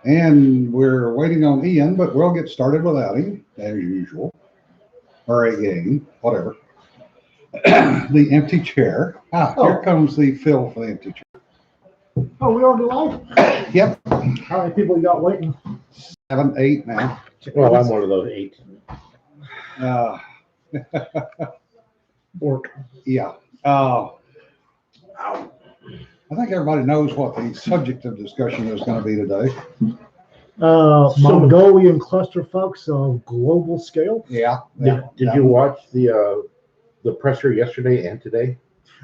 And we're waiting on Ian, but we'll get started without him, as usual. Or again, whatever. The empty chair. Here Oh. comes the fill for the empty chair. Oh, we already live? Yep, How many people you got waiting? 7, 8 now. Well, I'm one of those 8. Uh, Work. yeah. I think everybody knows what the subject of discussion is going to be today. Mongolian clusterfucks of global scale. Yeah. Did you watch the presser yesterday and today?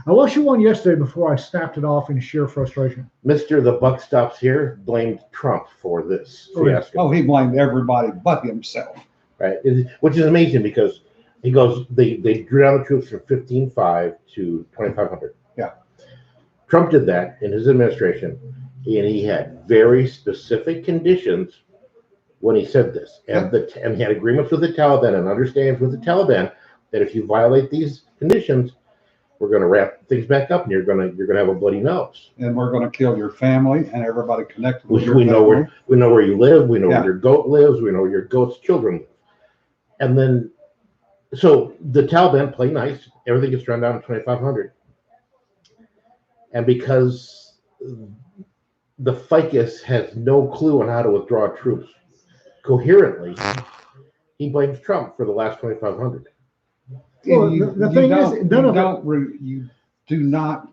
I watched you one yesterday before I snapped it off in sheer frustration. Mr. The Buck Stops Here blamed Trump for this fiasco. Oh, he blamed everybody but himself. Right, which is amazing because he goes, they drew down the troops from 15,500 to 2,500. Yeah. Trump did that in his administration, and he had very specific conditions when he said this, and and he had agreements with the Taliban and understands with the Taliban that if you violate these conditions, we're going to wrap things back up, and you're going to have a bloody nose. And we're going to kill your family and everybody connected with your We know family. we know where you live. We know where your goat lives. We know where your goat's children live. And then, so the Taliban play nice. Everything gets run down to 2,500. And because the ficus has no clue on how to withdraw troops coherently, he blames Trump for the last 2,500. Well, the thing is, you do not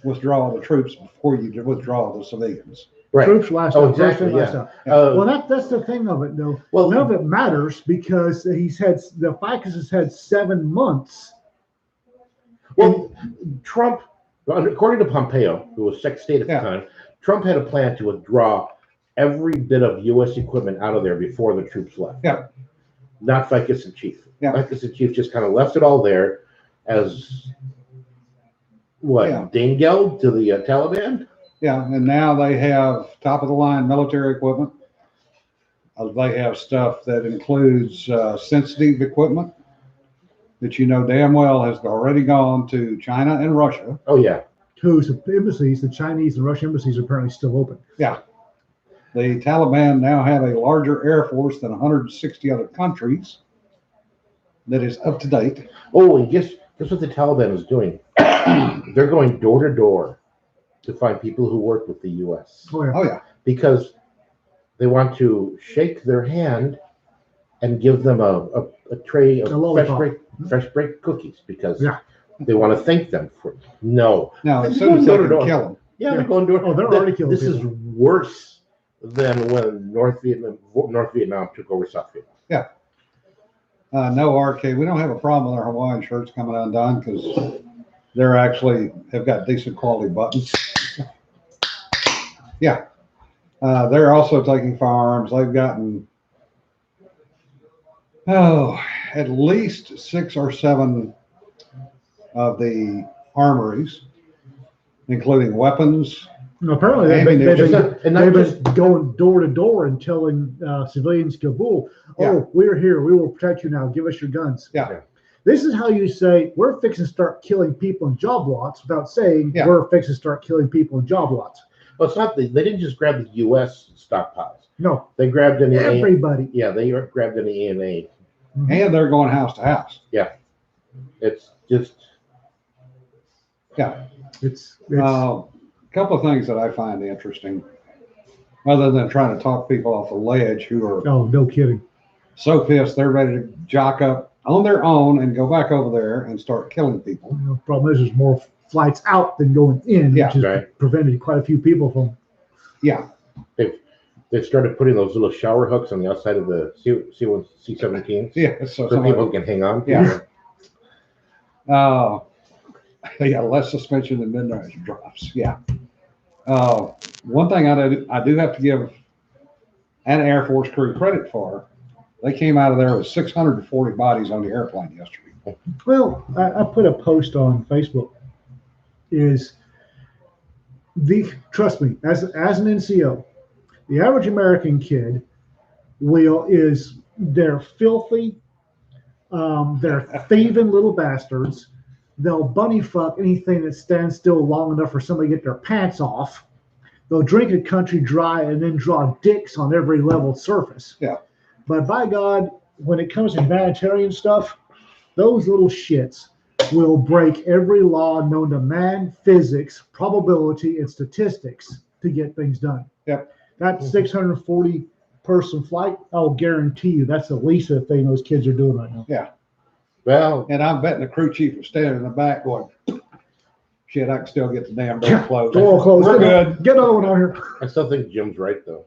withdraw the troops before you withdraw the civilians. Right. Troops last Oh, out. exactly. Last Yeah. out. Well, that's the thing of it, though. Well, none of it matters because the ficus has had 7 months. Well, Trump, according to Pompeo, who was Secretary of State at the time, Trump had a plan to withdraw every bit of U.S. equipment out of there before the troops left. Yeah. Not Ficus in Chief. Yeah. Ficus in Chief just kind of left it all there as Dangeld to the Taliban. Yeah, and now they have top of the line military equipment. They have stuff that includes sensitive equipment that you know damn well has already gone to China and Russia. Oh yeah. Whose embassies, the Chinese and Russian embassies, are apparently still open. Yeah. The Taliban now have a larger air force than 160 other countries that is up to date. Oh, and guess what the Taliban is doing? They're going door to door to find people who work with the U.S. Oh yeah. Because they want to shake their hand and give them a tray of fresh baked cookies because they want to thank them for it. No, as soon as they can kill them. Yeah, they're going door. Oh, they're already killing This people. is worse than when North Vietnam took over South Vietnam. Yeah. No, RK, we don't have a problem with our Hawaiian shirts coming undone because they're actually have got decent quality buttons. Yeah. They're also taking firearms. They've gotten at least 6 or 7 of the armories, including weapons. Apparently, they've been going door to door and telling civilians Kabul, we're here. We will protect you now. Give us your guns. Yeah. This is how you say, we're fixing to start killing people in job lots without saying, we're fixing to start killing people in job lots. Well, it's not they didn't just grab the U.S. stockpiles. No. They grabbed everybody. They grabbed any A&A. And they're going house to house. Yeah. It's just. Yeah. It's a couple of things that I find interesting, other than trying to talk people off the ledge who are no kidding, so pissed they're ready to jock up on their own and go back over there and start killing people. The problem is there's more flights out than going in, which has prevented quite a few people from. Yeah. They've started putting those little shower hooks on the outside of the C-17s. Yeah, so people can hang on. Yeah. Less suspension than midnight drops. Yeah. One thing I do have to give an Air Force crew credit for, they came out of there with 640 bodies on the airplane yesterday. Well, I put a post on Facebook. Trust me, as an NCO, the average American kid they're filthy, they're thieving little bastards. They'll bunny fuck anything that stands still long enough for somebody to get their pants off. they'll drink a country dry and then draw dicks on every level surface. Yeah. But by God, when it comes to humanitarian stuff, those little shits will break every law known to man, physics, probability, and statistics to get things done. Yep. That 640 person flight, I'll guarantee you that's the least of the thing those kids are doing right now. Yeah. Well, And I'm betting the crew chief was standing in the back going, shit, I can still get the damn door closed. Door closed. We're good. Get another one out here. I still think Jim's right though.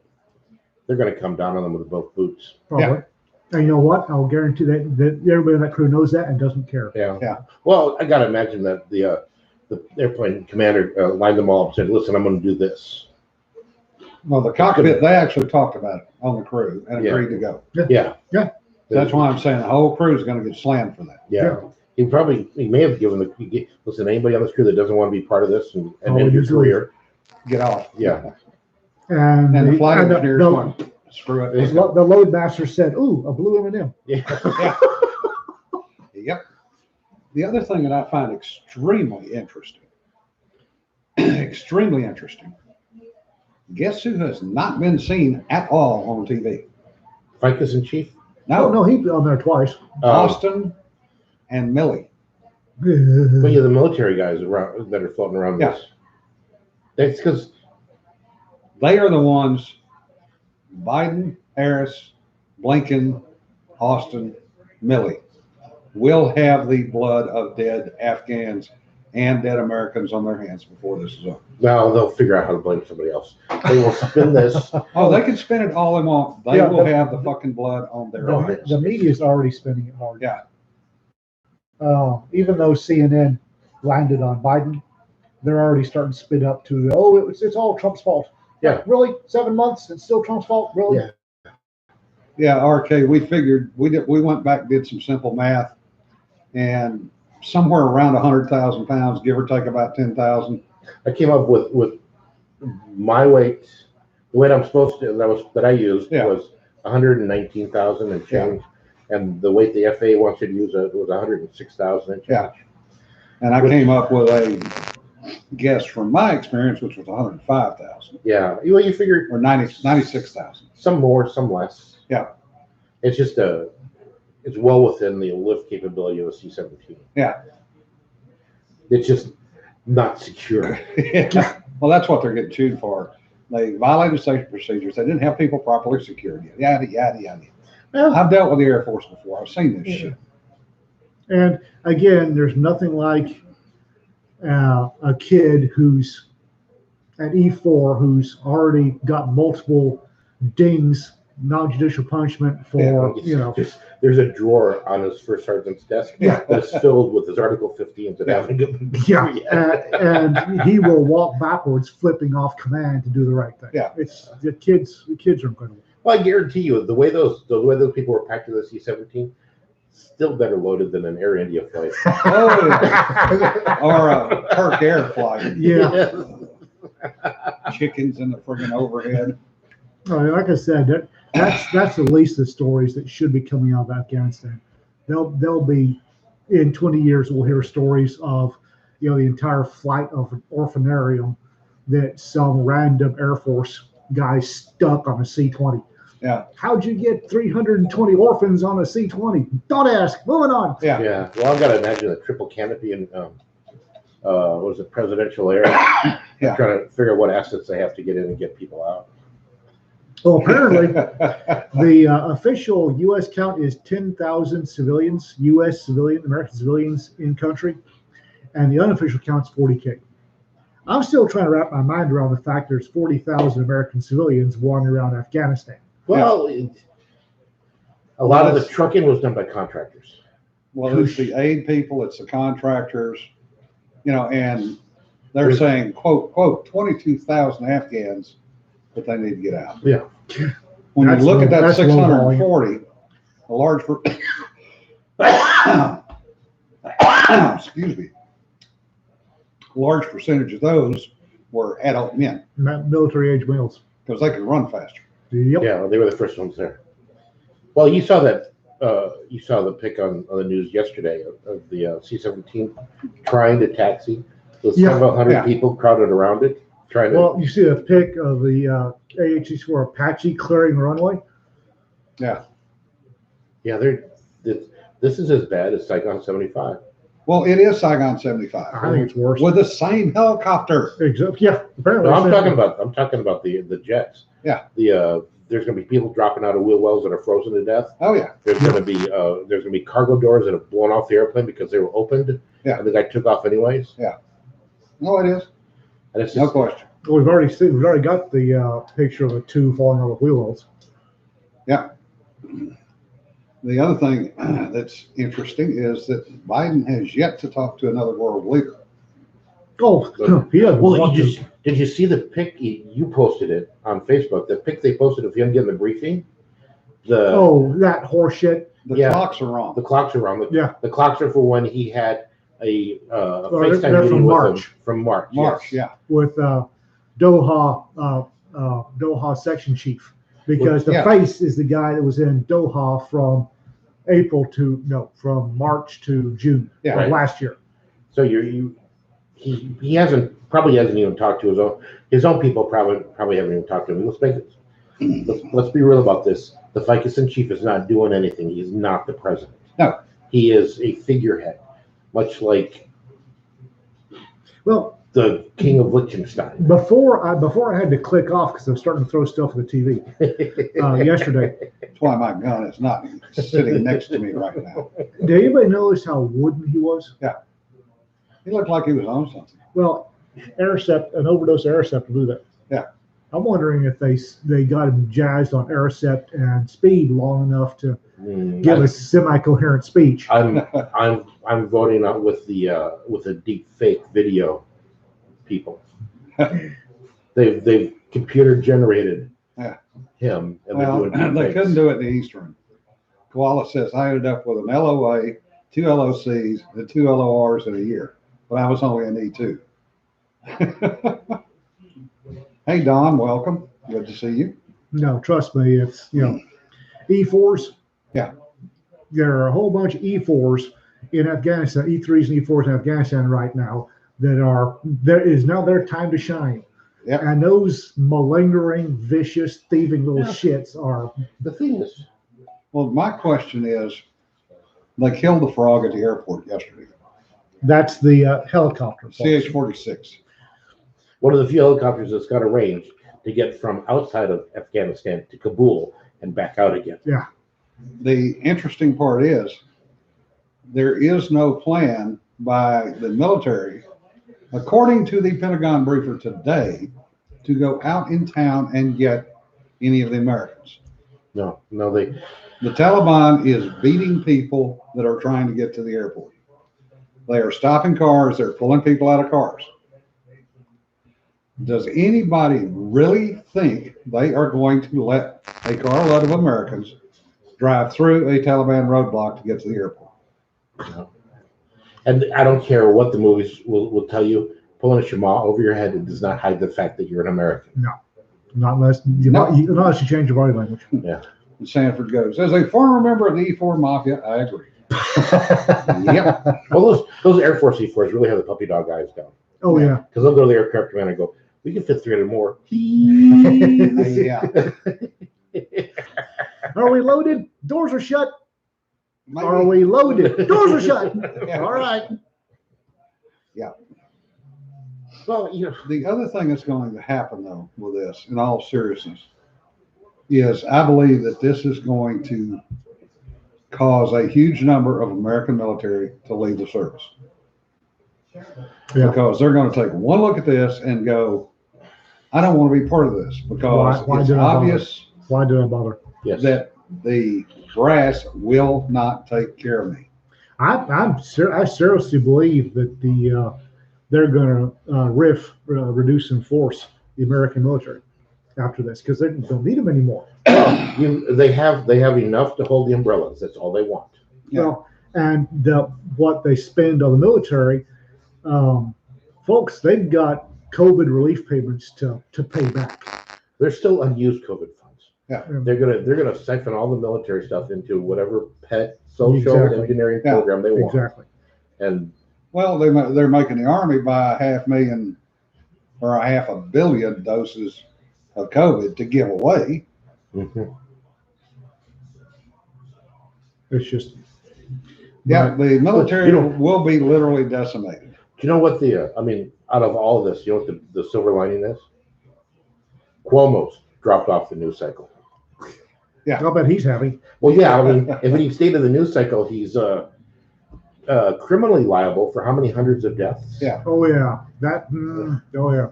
They're going to come down on them with both boots. Probably. And you know what? I'll guarantee that everybody in that crew knows that and doesn't care. Yeah. Yeah. Well, I got to imagine that the airplane commander lined them all up and said, listen, I'm going to do this. Well, the cockpit, they actually talked about it on the crew and Yeah. agreed to go. Yeah. That's why I'm saying the whole crew is going to get slammed for that. Yeah. He may have given listen, anybody on this crew that doesn't want to be part of this and Oh, end your usually. career. Get off. Yeah. And And the flight and engineers went, screw it. the load master said, "Ooh, a blue M&M." Yeah. Yep. The other thing that I find extremely interesting, extremely interesting, guess who has not been seen at all on TV? Ficus in chief. No, he's on there twice. Austin and Millie. But yeah, the military guys around that are floating around Yeah. this. That's because They are the ones, Biden, Harris, Blinken, Austin, Millie, will have the blood of dead Afghans and dead Americans on their hands before this is over. now they'll figure out how to blame somebody else. They will spin this. Oh, they can spin it all they want. They Yeah, will have the fucking blood on their hands. The media's already spinning it hard. Yeah. Even though CNN landed on Biden, they're already starting to spin up to, it's all Trump's fault. Yeah. Really? 7 months? It's still Trump's fault? Really? Yeah. Yeah, RK, we figured, we went back and did some simple math, and somewhere around 100,000 pounds, give or take about 10,000. I came up with my weight, the weight I'm supposed to that I used Yeah. was 119,000 and change, and the weight the FAA wants you to use was 106,000 and change. Yeah. And I came up with a guess from my experience, which was 105,000 Yeah. Well, you figure or 96,000. some more, some less. Yeah. It's just it's well within the lift capability of a C-17. Yeah. It's just not secure. Yeah. Well, that's what they're getting chewed for. They violated safety procedures. They didn't have people properly secured yet. Yada, yada, yada. Well, I've dealt with the Air Force before. I've seen this shit. and again, there's nothing like a kid who's at E4 who's already got multiple dings, non-judicial punishment for, Just there's a drawer on his first sergeant's desk Yeah. that's filled with his Article 15s that haven't been and he will walk backwards, flipping off command to do the right thing. Yeah. It's the kids are incredible. Well, I guarantee you, the way those people were packed to the C-17, still better loaded than an Air India flight. Oh, yeah. Or a Turk Air flight. Yeah. Chickens in the friggin' overhead. Like I said, that's the least of the stories that should be coming out of Afghanistan. They'll be in 20 years. We'll hear stories of the entire flight of an orphanarium that some random Air Force guy stuck on a C-20. Yeah. How'd you get 320 orphans on a C-20? Don't ask. Moving on. Yeah. Yeah. Well, I've got to imagine a triple canopy and what was it, presidential air? Yeah. Trying to figure out what assets they have to get in and get people out. Well, apparently, the official U.S. count is 10,000 civilians, American civilians in country, and the unofficial count's 40K. I'm still trying to wrap my mind around the fact there's 40,000 American civilians wandering around Afghanistan. Well, a lot of the trucking was done by contractors. Well, it's the aid people, it's the contractors, and they're saying, quote, 22,000 Afghans, but they need to get out. Yeah. When you look at that that's low 640, a large, excuse me, large percentage of those were adult men Military age males. because they could run faster. Yep. Yeah, they were the first ones there. Well, you saw that. You saw the pic on the news yesterday of the C-17 trying to taxi with Yeah, several hundred yeah. people crowded around it. trying to. Well, you see a pic of the AH-64 Apache clearing the runway? Yeah. Yeah, this is as bad as Saigon 75. Well, it is Saigon 75 I think it's worse. with the same helicopter. Yeah, apparently. No, I'm talking about the jets. Yeah. There's going to be people dropping out of wheel wells that are frozen to death. Oh yeah. There's going to be cargo doors that have blown off the airplane because they were opened. Yeah. And the guy took off anyways. No, it is. And it's No just, question. We've already got the picture of the two falling out of wheel wells. The other thing that's interesting is that Biden has yet to talk to another world leader. Oh, yeah. well, did you see the pic? You posted it on Facebook. The pic they posted of him getting the briefing. That horse shit. The Yeah. clocks are wrong. The clocks are wrong. Yeah. The clocks are for when he had a FaceTime they're meeting from with March. him from March. March, yes. With Doha section chief, because the Yeah. face is the guy that was in Doha from March to June Yeah. of Right. last year. So he hasn't even talked to his own people. Probably haven't even talked to him. Let's be real about this. The FICUS in chief is not doing anything. He is not the president. No. He is a figurehead, much like Well, the king of Liechtenstein. before I had to click off because I was starting to throw stuff at the TV yesterday. That's why my gun is not sitting next to me right now. Did anybody notice how wooden he was? He looked like he was on something. Well, an overdose of Aricept will do that. Yeah. I'm wondering if they got him jazzed on Aricept and speed long enough to give a semi-coherent speech. I'm voting out with the deep fake video people. They've computer generated him, and they're Well, doing deep they fakes. couldn't do it in the Eastern. Koala says I ended up with an LOA, 2 LOCs, and 2 LORs in a year, but I was only an E2. Hey, Don, welcome. Good to see you. No, trust me, it's E4s. Yeah. There are a whole bunch of E4s in Afghanistan, E3s and E4s in Afghanistan right now there is now their time to shine. Yeah. And those malingering, vicious, thieving little shits are. The thing is, Well, my question is, they killed the frog at the airport yesterday. That's the helicopter. CH-46. one of the few helicopters that's got a range to get from outside of Afghanistan to Kabul and back out again. The interesting part is there is no plan by the military, according to the Pentagon briefer today, to go out in town and get any of the Americans. No, The Taliban is beating people that are trying to get to the airport. They are stopping cars. They're pulling people out of cars. Does anybody really think they are going to let a carload of Americans drive through a Taliban roadblock to get to the airport? no. And I don't care what the movies will tell you. Pulling a Shema over your head, it does not hide the fact that you're an American. Not unless you change your body language. And Sanford goes, as a former member of the E4 Mafia, I agree. Yep. Well, those Air Force E4s really have the puppy dog eyes down. Oh yeah. Because they'll go to the aircraft command and go, we can fit 300 more. Yeah. Are we loaded? Doors are shut. Maybe. Are we loaded? Doors are shut. Yeah. All right. Well, The other thing that's going to happen, though, with this, in all seriousness, is I believe that this is going to cause a huge number of American military to leave the service. Yeah. Because they're going to take one look at this and go, I don't want to be part of this, because Why it's did I bother? obvious Why did I bother? yes. that the brass will not take care of me. I seriously believe that they're going to reduce in force the American military after this because they don't need them anymore. They have enough to hold the umbrellas. That's all they want. Yeah. Well, and what they spend on the military, folks, they've got COVID relief payments to pay back. There's still unused COVID funds. Yeah. They're gonna siphon all the military stuff into whatever pet social Exactly. engineering Yeah. program they want. Exactly. And Well, they're making the Army buy 500,000 or 500 million doses of COVID to give away. Mhm. It's just, Yeah, the military you know- will be literally decimated. Do you know what out of all of this, you know what the silver lining is? Cuomo's dropped off the news cycle. I'll bet he's happy. Well, yeah, I mean, if he stayed in the news cycle, he's criminally liable for how many hundreds of deaths? Yeah. Oh yeah, oh yeah.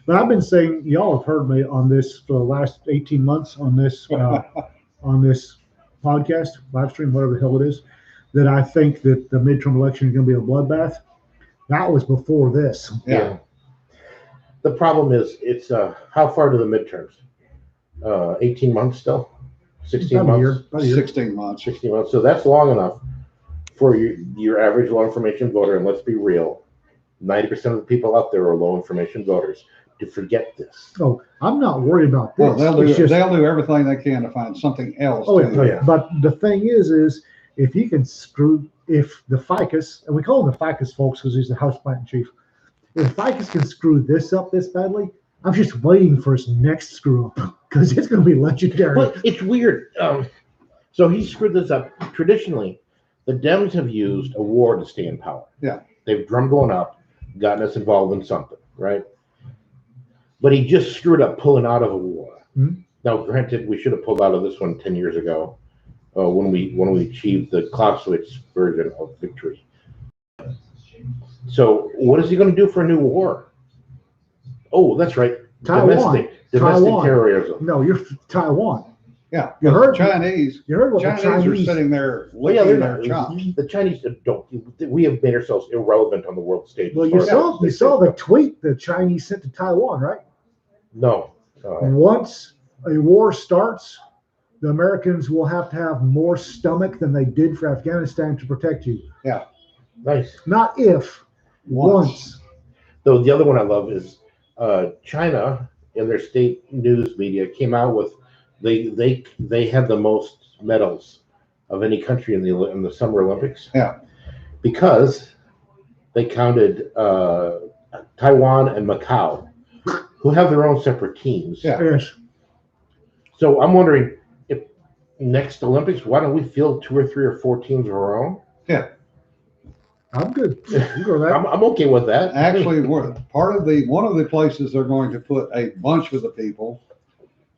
But I've been saying, y'all have heard me on this for the last 18 months on this podcast, live stream, whatever the hell it is, that I think that the midterm election is going to be a bloodbath. That was before this. Yeah. The problem is, it's how far to the midterms? 18 months still? 16 About a year, months? about a year. 16 months. 16 months. So that's long enough for your average low information voter. And let's be real, 90% of the people out there are low information voters to forget this. Oh, I'm not worried about this. Oh, they'll It's just- do everything they can to find something else. Oh, to- yeah. But the thing is if you can if the ficus, and we call him the ficus folks because he's the House Plant Chief, if ficus can screw this up this badly, I'm just waiting for his next screw up because it's going to be legendary. But it's weird. So he screwed this up. Traditionally, the Dems have used a war to stay in power. Yeah. They've drummed one up, gotten us involved in something, right? But he just screwed up pulling out of a war. Hmm. Now, granted, we should have pulled out of this one 10 years ago when we achieved the Clausewitz version of victory. So what is he going to do for a new war? Oh, that's right. Taiwan. Domestic Taiwan. terrorism. No, you're Taiwan. Yeah. You heard- Chinese. You heard what Chinese the are Chinese. sitting there Well, yeah, licking they're their not. chops. The Chinese don't. We have made ourselves irrelevant on the world stage. Well, as you far as saw the tweet the Chinese sent to Taiwan, right? No. Once a war starts, the Americans will have to have more stomach than they did for Afghanistan to protect you. Nice. Not if, once. Though the other one I love is China in their state news media came out with they had the most medals of any country in the Summer Olympics. Yeah. Because they counted Taiwan and Macau, who have their own separate teams. Yeah. Yes. So I'm wondering if next Olympics, why don't we field 2 or 3 or 4 teams of our own? I'm good. You go that. I'm okay with that. Actually, one of the places they're going to put a bunch of the people,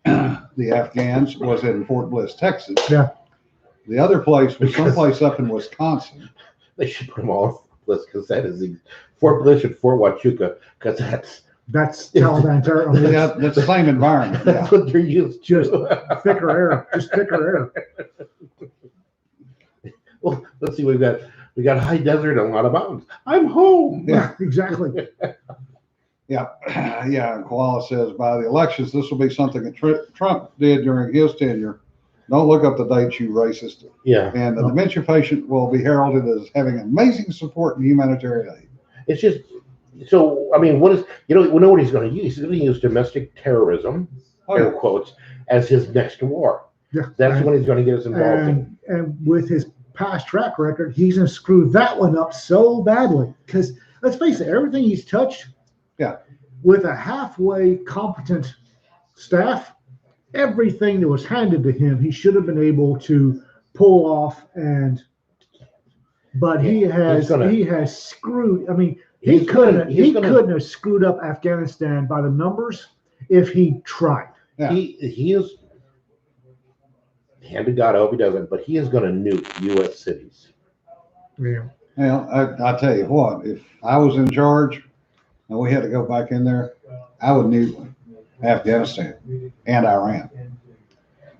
the Afghans, was in Fort Bliss, Texas. Yeah. The other place was someplace up in Wisconsin. They should put them all in Fort Bliss because that is Fort Bliss and Fort Huachuca because That's Taliban terror. I mean, Yeah, that's the same environment. that's Yeah. what they're used Just to. thicker air. Just thicker air. Well, let's see. We got high desert and a lot of mountains. I'm home. Yeah, exactly. Yeah. And Koala says by the elections, this will be something that Trump did during his tenure. Don't look up the dates, you racist. Yeah. And the dementia patient will be heralded as having amazing support in humanitarian aid. It's just so. I mean, what is we know what he's going to use. He's going to use domestic terrorism, Oh, air yeah. quotes, as his next war. Yeah. That's when he's going to get us involved in. And with his past track record, he's going to screw that one up so badly. Because let's face it, everything he's touched, Yeah. with a halfway competent staff, everything that was handed to him, he should have been able to pull off. But he has screwed. I mean, he couldn't have screwed up Afghanistan by the numbers if he tried. Yeah. He is. Hand to God, I hope he doesn't. But he is going to nuke U.S. cities. Yeah. Well, I tell you what, if I was in charge and we had to go back in there, I would nuke Afghanistan and Iran.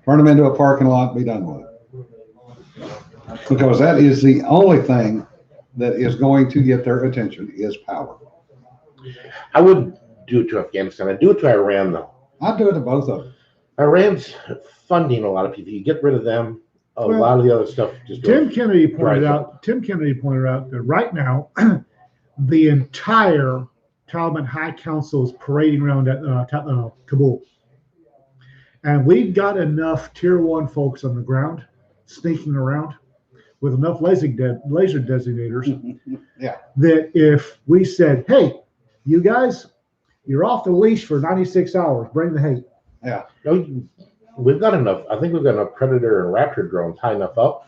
Turn them into a parking lot, be done with it. Because that is the only thing that is going to get their attention is power. I wouldn't do it to Afghanistan. I'd do it to Iran, though. I'd do it to both of them. Iran's funding a lot of people. You get rid of them, a Well, lot of the other stuff just Tim goes. Kennedy pointed Right. out that right now the entire Taliban High Council is parading around at Kabul, and we've got enough Tier 1 folks on the ground sneaking around with enough laser designators Yeah. that if we said, "Hey, you guys, You're off the leash for 96 hours. Bring the hate. No, we've got enough. I think we've got enough Predator and Raptor drones high enough up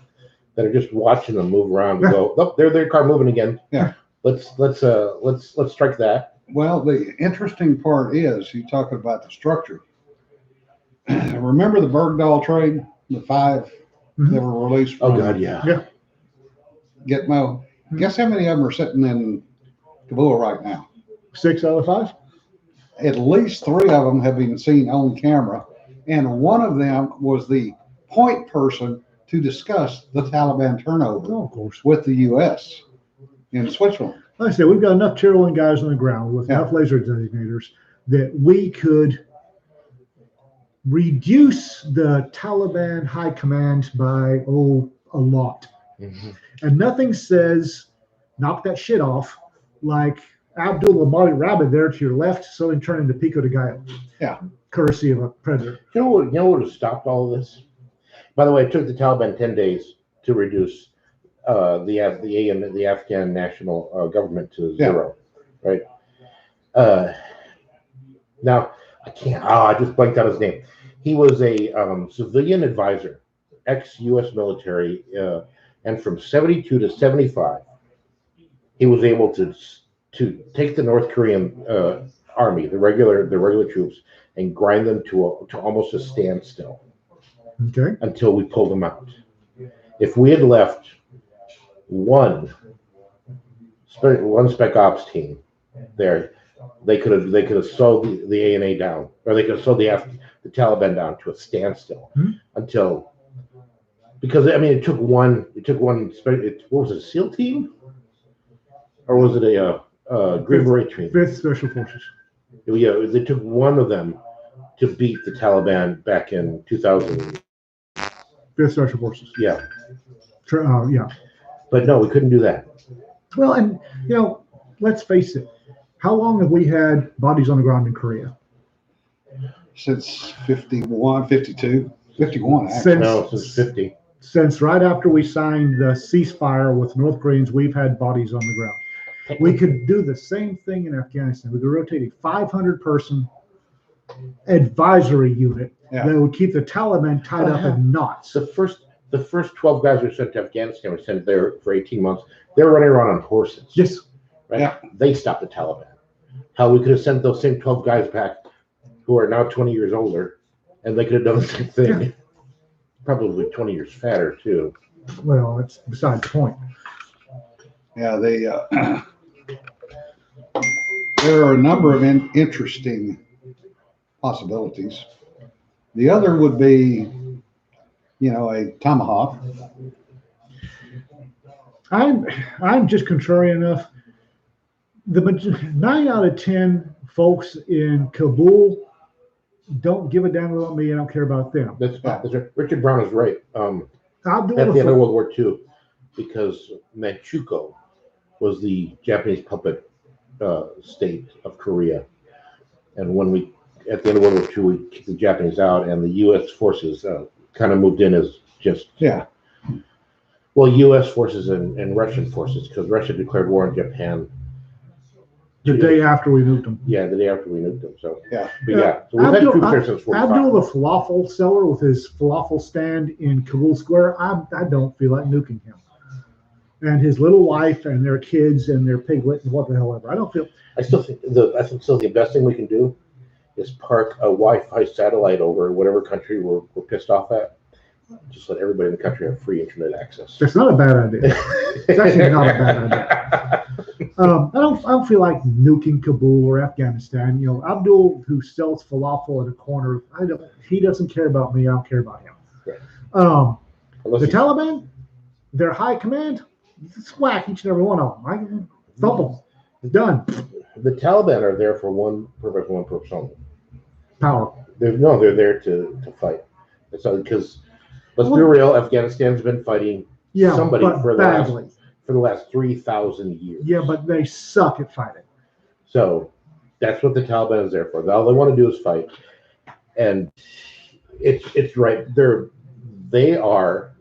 that are just watching them move around and go, oh, their car moving again. Yeah. Let's strike that. Well, the interesting part is you talking about the structure. Remember the Bergdahl trade, the 5 that were released Oh from God, yeah. Yeah. Gitmo? Guess how many of them are sitting in Kabul right now? 6 out of 5. At least 3 of them have been seen on camera, and one of them was the point person to discuss the Taliban turnover Oh, of course. with the U.S. in Switzerland. Like I said, we've got enough Tier 1 guys on the ground with enough laser designators that we could reduce the Taliban high command by, a lot. Mhm. And nothing says knock that shit off like Abdul Amali Rabbit there to your left, suddenly turn into Pico de Gallo. Yeah. Courtesy of a predator. You know what would have stopped all of this? By the way, it took the Taliban 10 days to reduce the Afghan national government to 0, right? Now I can't. I just blanked out his name. He was a civilian advisor, ex-U.S. military, and from 72 to 75, he was able to take the North Korean army, the regular troops, and grind them to almost a standstill. Okay. Until we pulled them out. If we had left one spec ops team there, they could have slowed the ANA down, or they could have slowed the Taliban down to a standstill until, because I mean it took one. What was it, a SEAL team, or was it a Green Beret team? 5th Special Forces. Yeah, it took one of them to beat the Taliban back in 2000. 5th Special Forces. Yeah. Yeah. But no, we couldn't do that. Well, and, let's face it. How long have we had bodies on the ground in Korea? Since 51, 52, 51, actually. Since, No, since 50. Since right after we signed the ceasefire with North Koreans, we've had bodies on the ground. We could do the same thing in Afghanistan. We could rotate a 500-person advisory unit that would keep the Taliban tied up in knots. The first 12 guys we sent to Afghanistan were sent there for 18 months. They were running around on horses. Yes. Right? Yeah. They stopped the Taliban. How we could have sent those same 12 guys back who are now 20 years older, and they could have done the same thing. Yeah. Probably 20 years fatter, too. Well, that's beside the point. Yeah, there are a number of interesting possibilities. The other would be, a Tomahawk. I'm just contrarian enough. The 9 out of 10 folks in Kabul don't give a damn about me. I don't care about them. That's right. Richard Brown is right. I'll do At it the end of for, World War II, because Manchukuo was the Japanese puppet state of Korea. And when at the end of World War II, we kicked the Japanese out, and the U.S. forces kind of moved in as just, U.S. forces and Russian forces, because Russia declared war on Japan. the day after we nuked them. Yeah, the day after we nuked them. So, Yeah. but so we've had troops there since 45. Abdul, the falafel seller with his falafel stand in Kabul Square, I don't feel like nuking him. And his little wife and their kids and their piglet and what the hell ever. I still think the best thing we can do is park a Wi-Fi satellite over whatever country we're pissed off at. Just let everybody in the country have free internet access. That's not a bad idea. It's actually not a bad idea. I don't feel like nuking Kabul or Afghanistan. Abdul, who sells falafel in a corner, he doesn't care about me. I don't care about him. Right. The Taliban, their high command, just whack each and every one of them. I can thump them. Done. The Taliban are there for one purpose only. Power. They're there to fight. It's not because, let's be real, Afghanistan's been fighting somebody for the last 3,000 years. Yeah, but they suck at fighting. So that's what the Taliban is there for. All they want to do is fight, and it's right. They are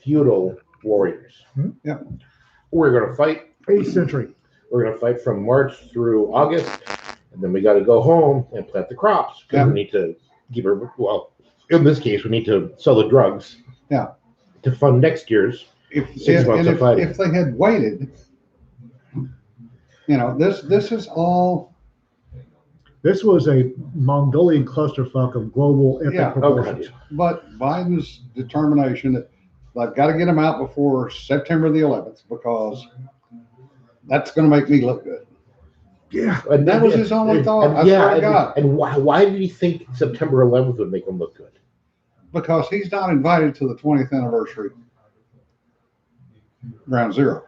feudal warriors. Yeah. We're going to fight. 8th century. We're going to fight from March through August, and then we got to go home and plant the crops because Yeah. we need to keep her. Well, in this case, we need to sell the drugs. Yeah. To fund next year's. If, 6 months and of fighting. if they had waited, this is all, This was a Mongolian clusterfuck of global epic Yeah. proportions. but Biden's determination that they've got to get them out before September the 11th because that's going to make me look good. Yeah. And That was his only thought. I yeah, swear to God. and why did he think September 11th would make him look good? Because he's not invited to the 20th anniversary Ground Zero.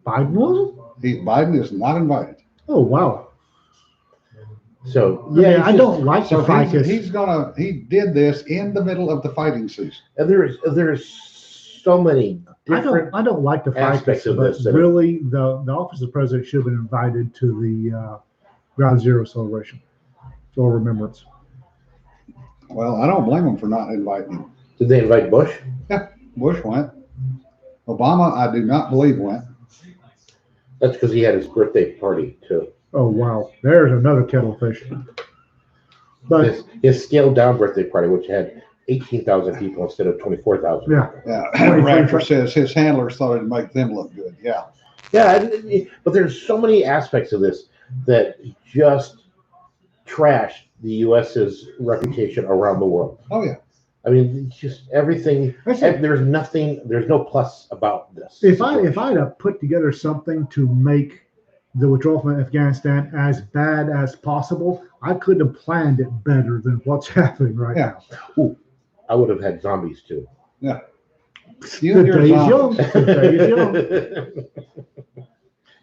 Biden wasn't? Biden is not invited. Oh, wow. So Yeah, yeah, I don't like So the fight he did this in the middle of the fighting season. And there's so many different. I don't like the fight, aspects of but this that- really, the office of the president should have been invited to the Ground Zero celebration or remembrance. Well, I don't blame him for not inviting him. Did they invite Bush? Bush went. Obama, I do not believe went. That's because he had his birthday party too. Oh, wow. There's another kettle of fish. But His scaled down birthday party, which had 18,000 people instead of 24,000. yeah, Yeah, 23. Raptor says his handlers thought it'd make them look good. Yeah, Yeah, but there's so many aspects of this that just trash the U.S.'s reputation around the world. oh yeah. I mean, just everything. I said, There's no plus about this. if I'd have put together something to make the withdrawal from Afghanistan as bad as possible, I could have planned it better than what's happening right Yeah. now. I would have had zombies too. You The and your day is young. zombies. The day is young.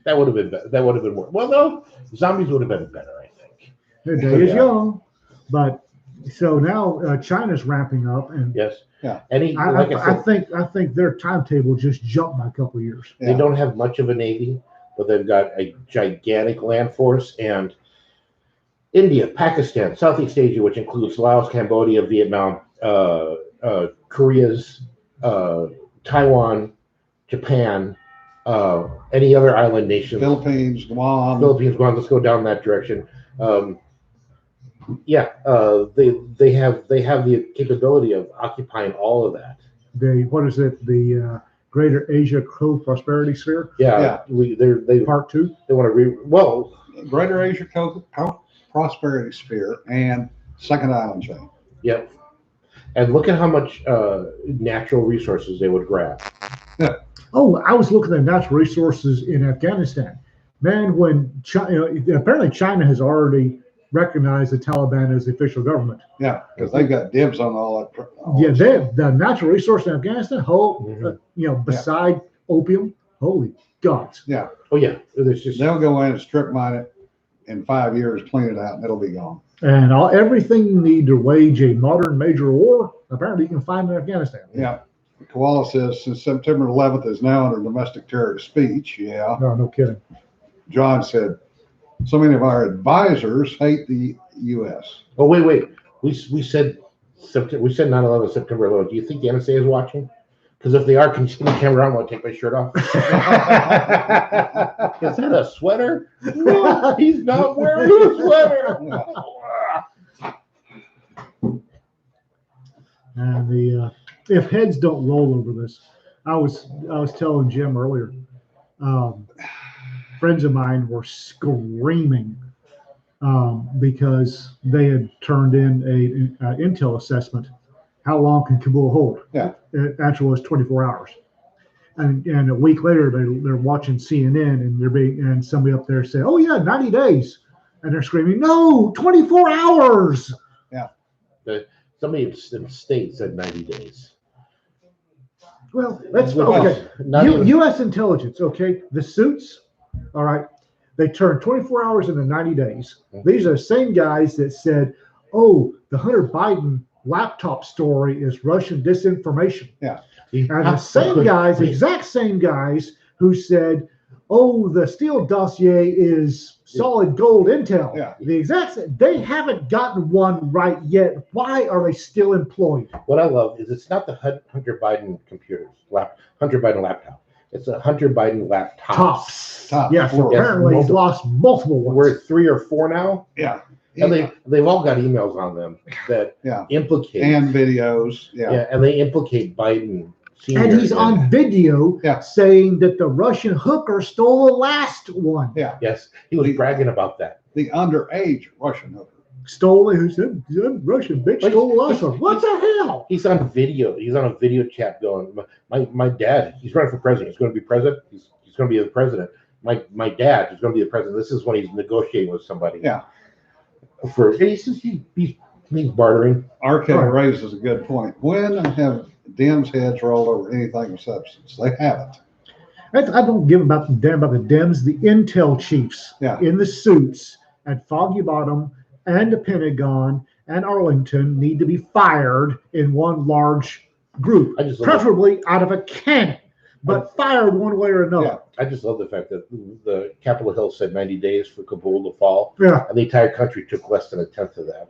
That would have been better. That would have been more. Well, no, zombies would have been better, I think. The day is Yeah. young. But so now China's ramping up, and Yes. Yeah. Any like I said, I think their timetable just jumped by a couple of years. they Yeah. don't have much of a navy, but they've got a gigantic land force. And India, Pakistan, Southeast Asia, which includes Laos, Cambodia, Vietnam, Korea's, Taiwan, Japan, any other island nations, Philippines, Guam. Philippines, Guam. Let's go down that direction. They have the capability of occupying all of that. The Greater Asia Co-Prosperity Sphere, Yeah. They Part 2. want to Greater Asia Prosperity Sphere and Second Island Chain. yeah. And look at how much natural resources they would grab. Oh, I was looking at natural resources in Afghanistan. Man, when China, apparently China has already recognized the Taliban as the official government. Yeah, because they've got dibs on all that. Yeah, the natural resource in Afghanistan, beside opium, holy gods. Oh yeah, there's just They'll go in and strip mine it in 5 years, clean it out, and it'll be gone. And everything you need to wage a modern major war, apparently you can find in Afghanistan. Yeah. Koala says since September 11th is now under domestic terrorist speech. Yeah. No kidding. John said, so many of our advisors hate the U.S. Oh wait. We said 9/11 September 11th. Do you think the NSA is watching? Because if they are, can you spin the camera around while I take my shirt off? Is that a sweater? No, he's not wearing a sweater. And if heads don't roll over this, I was telling Jim earlier, friends of mine were screaming because they had turned in a intel assessment. How long can Kabul hold? Yeah. It actually was 24 hours. And a week later, they're watching CNN and somebody up there said, "Oh yeah, 90 days," and they're screaming, "No, 24 hours." Somebody in the state said 90 days. Well, let's Well, okay. Not even- U.S. intelligence, okay, the suits, all right, they turned 24 hours into 90 days. These are the same guys that said, "Oh, the Hunter Biden laptop story is Russian disinformation." And the same guys, exact same guys who said, "Oh, the Steele dossier is solid gold intel." Yeah. The exact same, they haven't gotten one right yet. Why are they still employed? What I love is it's not the Hunter Biden computers, Hunter Biden laptop. It's a Hunter Biden laptop. Tops. Top, Yes, plural. apparently he's multiple. lost multiple ones. We're at 3 or 4 now, Yeah. and they've all got emails on them that Yeah. implicate And videos. Yeah. and they implicate Biden Senior. And he's on video Yeah. saying that the Russian hooker stole the last one. Yeah. Yes, he was bragging about that. The underage Russian hooker. Stole it. Who said Russian bitch stole the last one? What the hell? He's on video. He's on a video chat going, my dad, he's running for president. He's going to be president. He's going to be the president. My dad is going to be the president. This is when he's negotiating with somebody. Yeah. He's bartering. RK raises a good point. When have Dems heads rolled over anything of substance? They haven't. I don't give about the damn about the Dems. The intel chiefs Yeah. in the suits at Foggy Bottom and the Pentagon and Arlington need to be fired in one large group, I just love preferably out of a cannon, but fired one way or another. I just love the fact that the Capitol Hill said 90 days for Kabul to fall, Yeah. and the entire country took less than a tenth of that.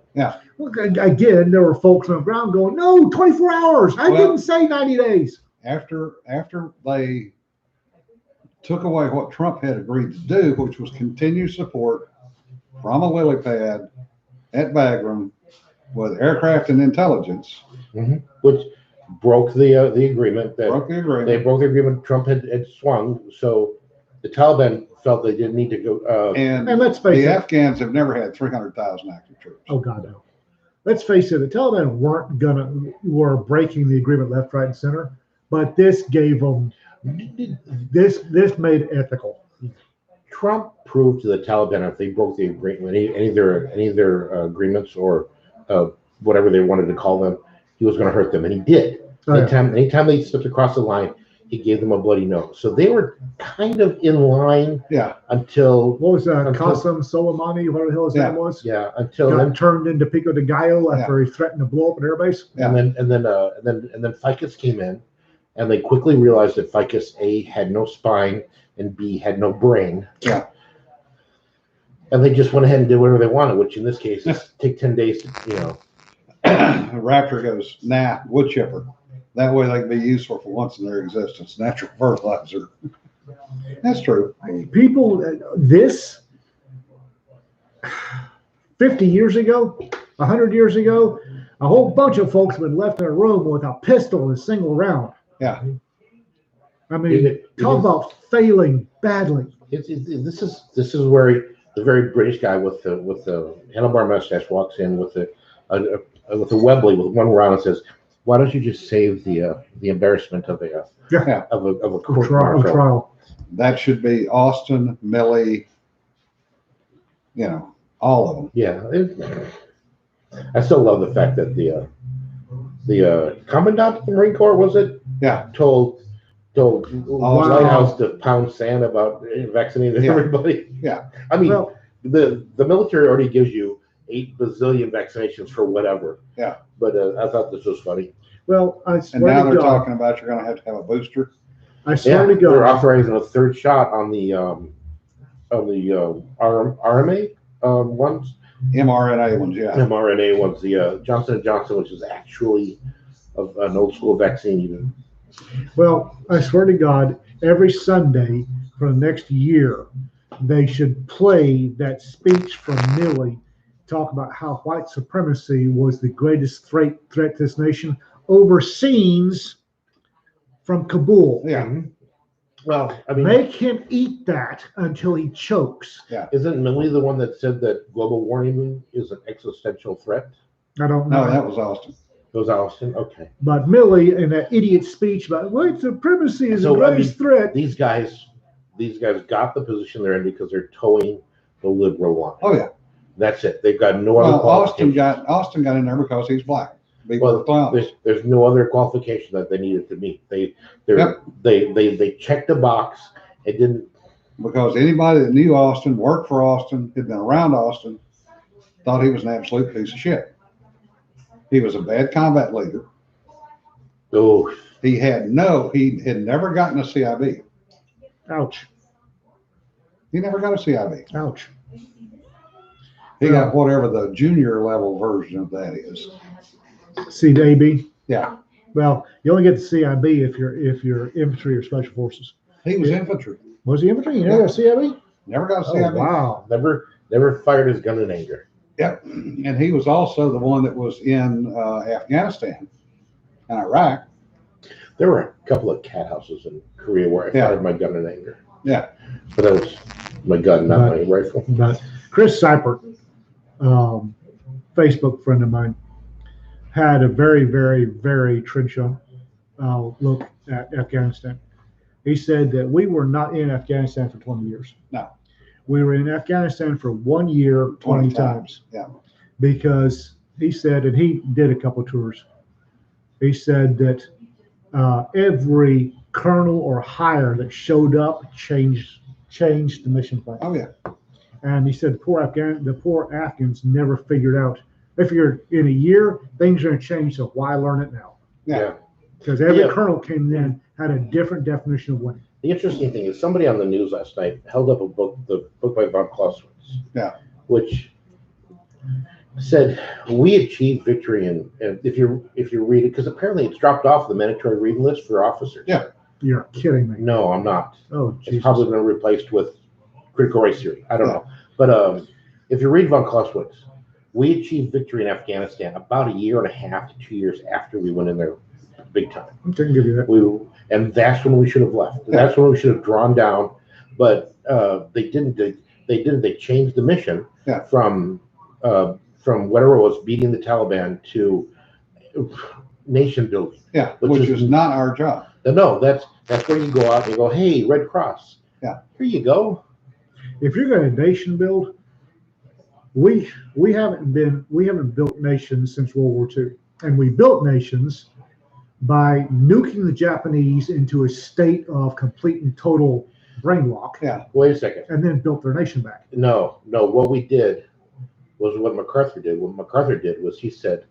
Well, again, there were folks on the ground going, "No, 24 hours. I Well- didn't say 90 days." After they took away what Trump had agreed to do, which was continue support from a lily pad at Bagram with aircraft and intelligence, Which broke the agreement that broke the they agreement. broke the agreement Trump had swung. So the Taliban felt they didn't need to go. And And let's face the it. Afghans have never had 300,000 active troops. Oh God, no. Let's face it. The Taliban were breaking the agreement left, right, and center, but this gave them this made it ethical. Trump proved to the Taliban if they broke the agreement, any of their agreements or whatever they wanted to call them, he was going to hurt them, and he did. Oh, yeah. Anytime they stepped across the line, he gave them a bloody nose. So they were kind of in line Yeah. until What was Qasem Soleimani, whatever the hell his name was? until Got then, turned into Pico de Gallo after he threatened to blow up an airbase. Yeah. and then FICUS came in, and they quickly realized that FICUS A had no spine and B had no brain. Yeah. And they just went ahead and did whatever they wanted, which in this case is take 10 days to, Raptor goes, nah, wood chipper. That way they can be useful for once in their existence. Natural fertilizer. That's true. People, this 50 years ago, 100 years ago, a whole bunch of folks have been left in a room with a pistol and a single round. Yeah. I mean, talk about failing badly. this is where the very British guy with the handlebar mustache walks in with a Webley with one round and says, "Why don't you just save the embarrassment of a court martial?" Trial. That should be Austin, Milley, all of them. Yeah, I still love the fact that the commandant of the Marine Corps, was it? Yeah. Told wow. White House to pound sand about vaccinating Yeah. everybody. Yeah. I mean, Well, the military already gives you 8 bazillion vaccinations for whatever. Yeah. But I thought this was funny. well, I And swear now to they're God, talking about you're going to have a booster. I swear to They're God, authorizing a 3rd shot on the RMA ones, mRNA ones, yeah. mRNA ones, the Johnson & Johnson, which is actually an old school vaccine even. well, I swear to God, every Sunday for the next year, they should play that speech from Milley, talk about how white supremacy was the greatest threat to this nation, overseas from Kabul. Yeah. Well, I mean, Make him eat that until he chokes. isn't Milley the one that said that global warming is an existential threat? I don't know. No, that was Austin. It was Austin? Okay. But Milley, in that idiot speech about white supremacy is So, the greatest threat. These guys got the position they're in because they're towing the liberal line. Oh, yeah. That's it. They've got no other Well, Austin qualification. got in there because he's black. Well, there's no other qualification that they needed to meet. They checked the box. It didn't. Because anybody that knew Austin, worked for Austin, had been around Austin, thought he was an absolute piece of shit. He was a bad combat leader. Oh, He had never gotten a CIB. Ouch. He never got a CIB. Ouch. He got whatever the junior level version of that is. CDAB. Yeah. Well, you only get the CIB if you're infantry or special forces. He was infantry. Was he infantry? You never got CIB? Never got to Oh, see him. wow. Never fired his gun in anger. Yep. And he was also the one that was in Afghanistan and Iraq. There were a couple of cat houses in Korea where I Yeah. fired my gun in anger. Yeah. But that was my gun, not my rifle. But Chris Seipert, Facebook friend of mine, had a very, very, very trenchant look at Afghanistan. He said that we were not in Afghanistan for 20 years. No. We were in Afghanistan for 1 year, 20 times. Yeah. Because he said, and he did a couple tours, he said that every colonel or higher that showed up changed the mission plan. Oh, yeah. And he said the poor Afghans never figured out. They figured in a year things are going to change, so why learn it now? Yeah. Because every Yeah. colonel came in had a different definition of winning. The interesting thing is somebody on the news last night held up the book by Von Clausewitz. Yeah. Which said we achieved victory, and if you read it, because apparently it's dropped off the mandatory reading list for officers. Yeah. You're kidding me. No, I'm not. Oh, It's Jesus. probably been replaced with critical race theory. I don't know. But if you read Von Clausewitz, we achieved victory in Afghanistan about a year and a half to 2 years after we went in there big time. I can give you that. And that's when we should have left. Yeah. That's when we should have drawn down. But they didn't. They changed the mission from whatever it was, beating the Taliban to nation building. Yeah. Which is not our job. No, that's where you go out and you go, hey, Red Cross. Yeah. Here you go. If you're going to nation build, we haven't built nations since World War II, and we built nations by nuking the Japanese into a state of complete and total brain lock, Yeah. Wait a second. and then built their nation back. No. What we did was what MacArthur did. What MacArthur did was he said,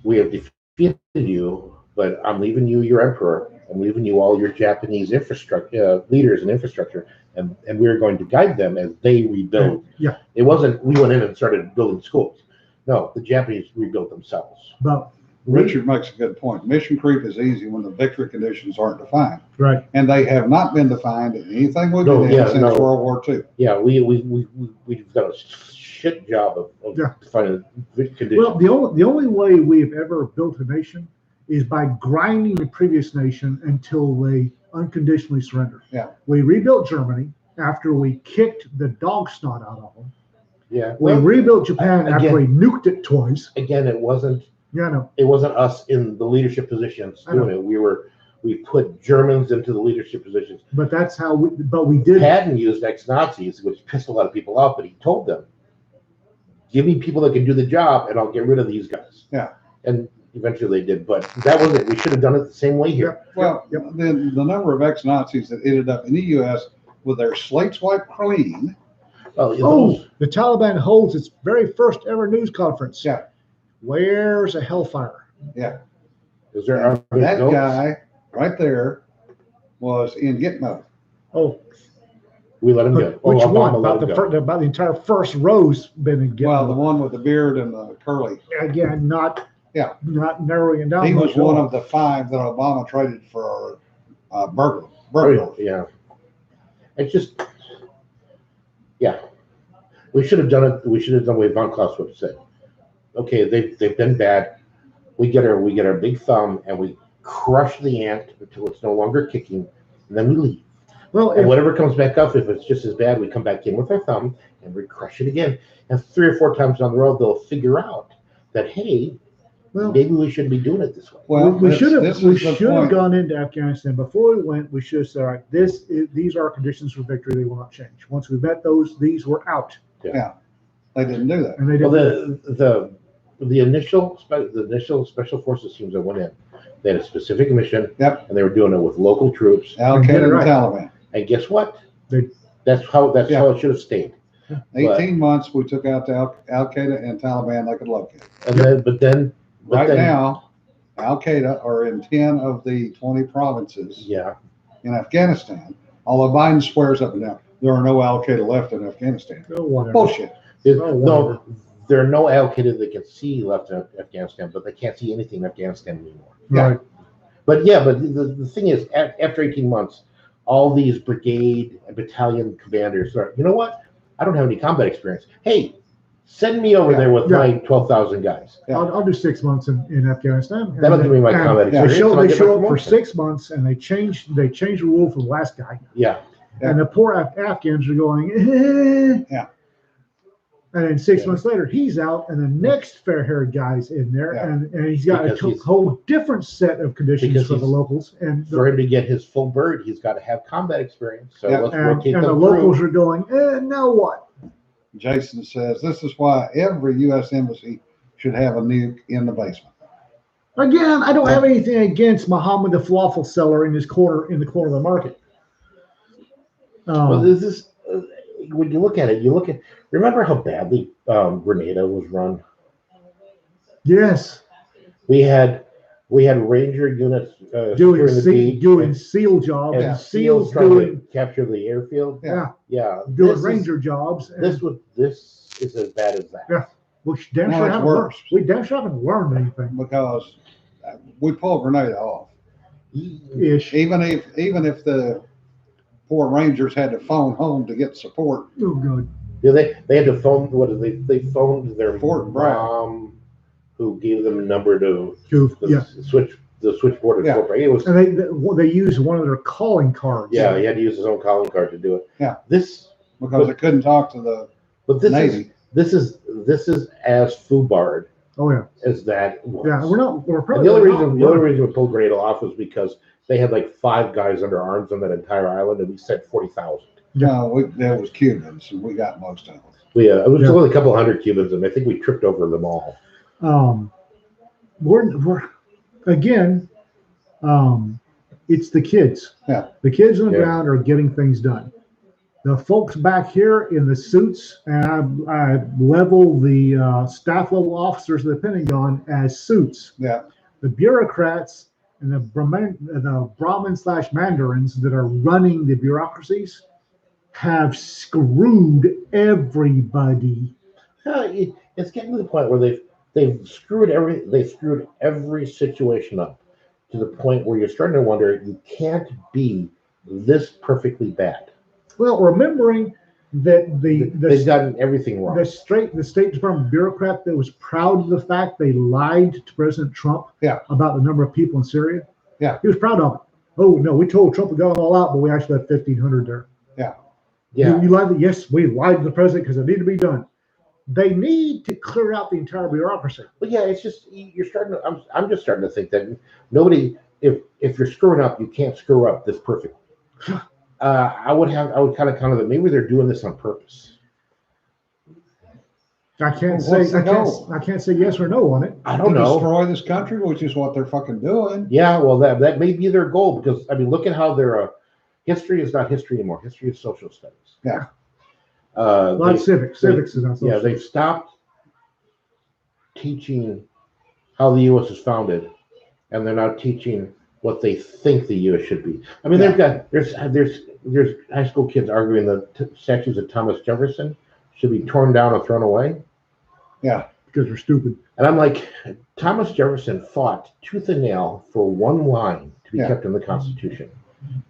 we have defeated you, but I'm leaving you your emperor. I'm leaving you all your Japanese infrastructure leaders and infrastructure, and we're going to guide them as they rebuild. Yeah. It wasn't we went in and started building schools. No, the Japanese rebuilt themselves. But Richard makes a good point. Mission creep is easy when the victory conditions aren't defined. right, And they have not been defined in anything we've No, been yeah, in since no. World War II. Yeah, we've done a shit job of Yeah. defining conditions. well, the only way we've ever built a nation is by grinding the previous nation until they unconditionally surrendered. Yeah. We rebuilt Germany after we kicked the dog snot out of them. Yeah. We Well, rebuilt Japan after we nuked it twice. again, it wasn't Yeah, no, us in the leadership positions I know. doing it. We put Germans into the leadership positions. but that's how we did. Patton used ex-Nazis, which pissed a lot of people off, but he told them, give me people that can do the job and I'll get rid of these guys. Yeah. And eventually they did, but that wasn't it. We should have done it the same way here. Well, Yep. the number of ex-Nazis that ended up in the U.S. with their slates wiped clean. Well, Oh, the Taliban holds its very first ever news conference. Yeah. Where's a hellfire? is there are there That goats? guy right there was in Gitmo. Oh, We let him go. which Obama one? let About him go. about the entire first row's been in Gitmo. Well, the one with the beard and the curly. Again, not narrowing it down. He was much at one all. of the 5 that Obama traded for Burger. Yeah. It's just, yeah. We should have done it. We should have done what Von Clausewitz said. Okay, they've been bad. We get our big thumb and we crush the ant until it's no longer kicking, and then we leave. Well, And whatever comes back up, if it's just as bad, we come back in with our thumb and we crush it again. And 3 or 4 times down the road, they'll figure out that, hey, well, maybe we shouldn't be doing it this way. Well, we this- should this have is the point. gone into Afghanistan before we went. We should have said, all right, these are our conditions for victory. They will not change. Once we met those, these were out, They didn't do that. and they Well, didn't. the initial special forces teams that went in, they had a specific mission. Yep. And they were doing it with local troops. Al Get it Qaeda and right. Taliban. And guess what? They- That's how Yeah. it should have stayed. 18 months, we took out the Al Qaeda and Taliban like a locate. And then, but Right then, now, Al Qaeda are in 10 of the 20 provinces yeah, in Afghanistan. Although Biden swears up and down, there are no Al Qaeda left in Afghanistan. Oh, whatever. Bullshit. Oh, no, there are no Al Qaeda that can see left in Afghanistan, but they can't see anything in Afghanistan anymore. Yeah. Right. But the thing is, after 18 months, all these brigade and battalion commanders are, you know what? I don't have any combat experience. Hey, send me over there with my 12,000 guys. Yeah. I'll do 6 months in Afghanistan. That'll give me my combat They experience. and I'll show get my up for promotion. 6 months, and they change the rule for the last guy. Yeah. And the poor Afghans are going, eh. Yeah. And then 6 months later, he's out, and the next fair-haired guy's in there, Yeah. and he's got Because a he's- whole different set of conditions Because for the he's- locals. And For him to get his full bird, he's got to have combat experience. So Yeah. let's and rotate them the through. locals are going, now what? Jason says, this is why every U.S. embassy should have a nuke in the basement. Again, I don't have anything against Muhammad the falafel seller in the corner of the market. Well, this is when you look at it. Remember how badly Grenada was run. Yes, We had Ranger units securing the beach, doing SEAL jobs, and and SEALs SEALs trying doing to capture the airfield. yeah, Yeah, doing this is- Ranger jobs. And This is as bad as that. Yeah. we damn No, sure it's haven't learned. worse. We damn sure haven't learned anything. Because we pulled Grenada off. Ish. Even if the poor Rangers had to phone home to get support, Oh, good. Yeah, they had to phone. What did they phoned their Fort Bragg. mom, who gave them a number to Goof. the Yeah, switchboard at Yeah. Fort Bragg. It was and they use one of their calling cards. yeah. He had to use his own calling card to do it. Yeah. This, because they couldn't talk to the but this Navy. is as foobarred Oh yeah. as that was. Yeah, we're And probably the only not. reason we pulled Grenada off was because they had like 5 guys under arms on that entire island, and we sent 40,000. there was Cubans, and we got most of them. It was Yeah. only a couple hundred Cubans, and I think we tripped over them all. We're again, it's the kids. Yeah. The kids on the Yeah. ground are getting things done. The folks back here in the suits, and I level the staff level officers of the Pentagon as suits. Yeah. The bureaucrats and the Brahmin/Mandarins that are running the bureaucracies have screwed everybody. It's getting to the point where they've screwed every situation up to the point where you're starting to wonder, you can't be this perfectly bad. Well, remembering that They've gotten everything wrong. the State Department bureaucrat that was proud of the fact they lied to President Trump Yeah. about the number of people in Syria. Yeah. He was proud of it. Oh no, we told Trump we got them all out, but we actually had 1,500 there. Yeah, You lied. Yes, we lied to the president because it needed to be done. They need to clear out the entire bureaucracy. but yeah, it's just you're starting to. I'm just starting to think that nobody, if you're screwing up, you can't screw up this perfectly. I would kind of counter that maybe they're doing this on purpose. I can't What's say the goal? I can't say yes or no on it. I To don't know. destroy this country, which is what they're fucking doing. Yeah, well, that may be their goal because I mean, look at how their history is not history anymore. History is social studies. Yeah. Not civics. Civics is not Yeah, social. they've stopped teaching how the U.S. is founded, and they're now teaching what they think the U.S. should be. I mean, there's high school kids arguing that statues of Thomas Jefferson should be torn down or thrown away, Yeah. because they're stupid. and I'm like, Thomas Jefferson fought tooth and nail for one line to be Yeah. kept in the Constitution,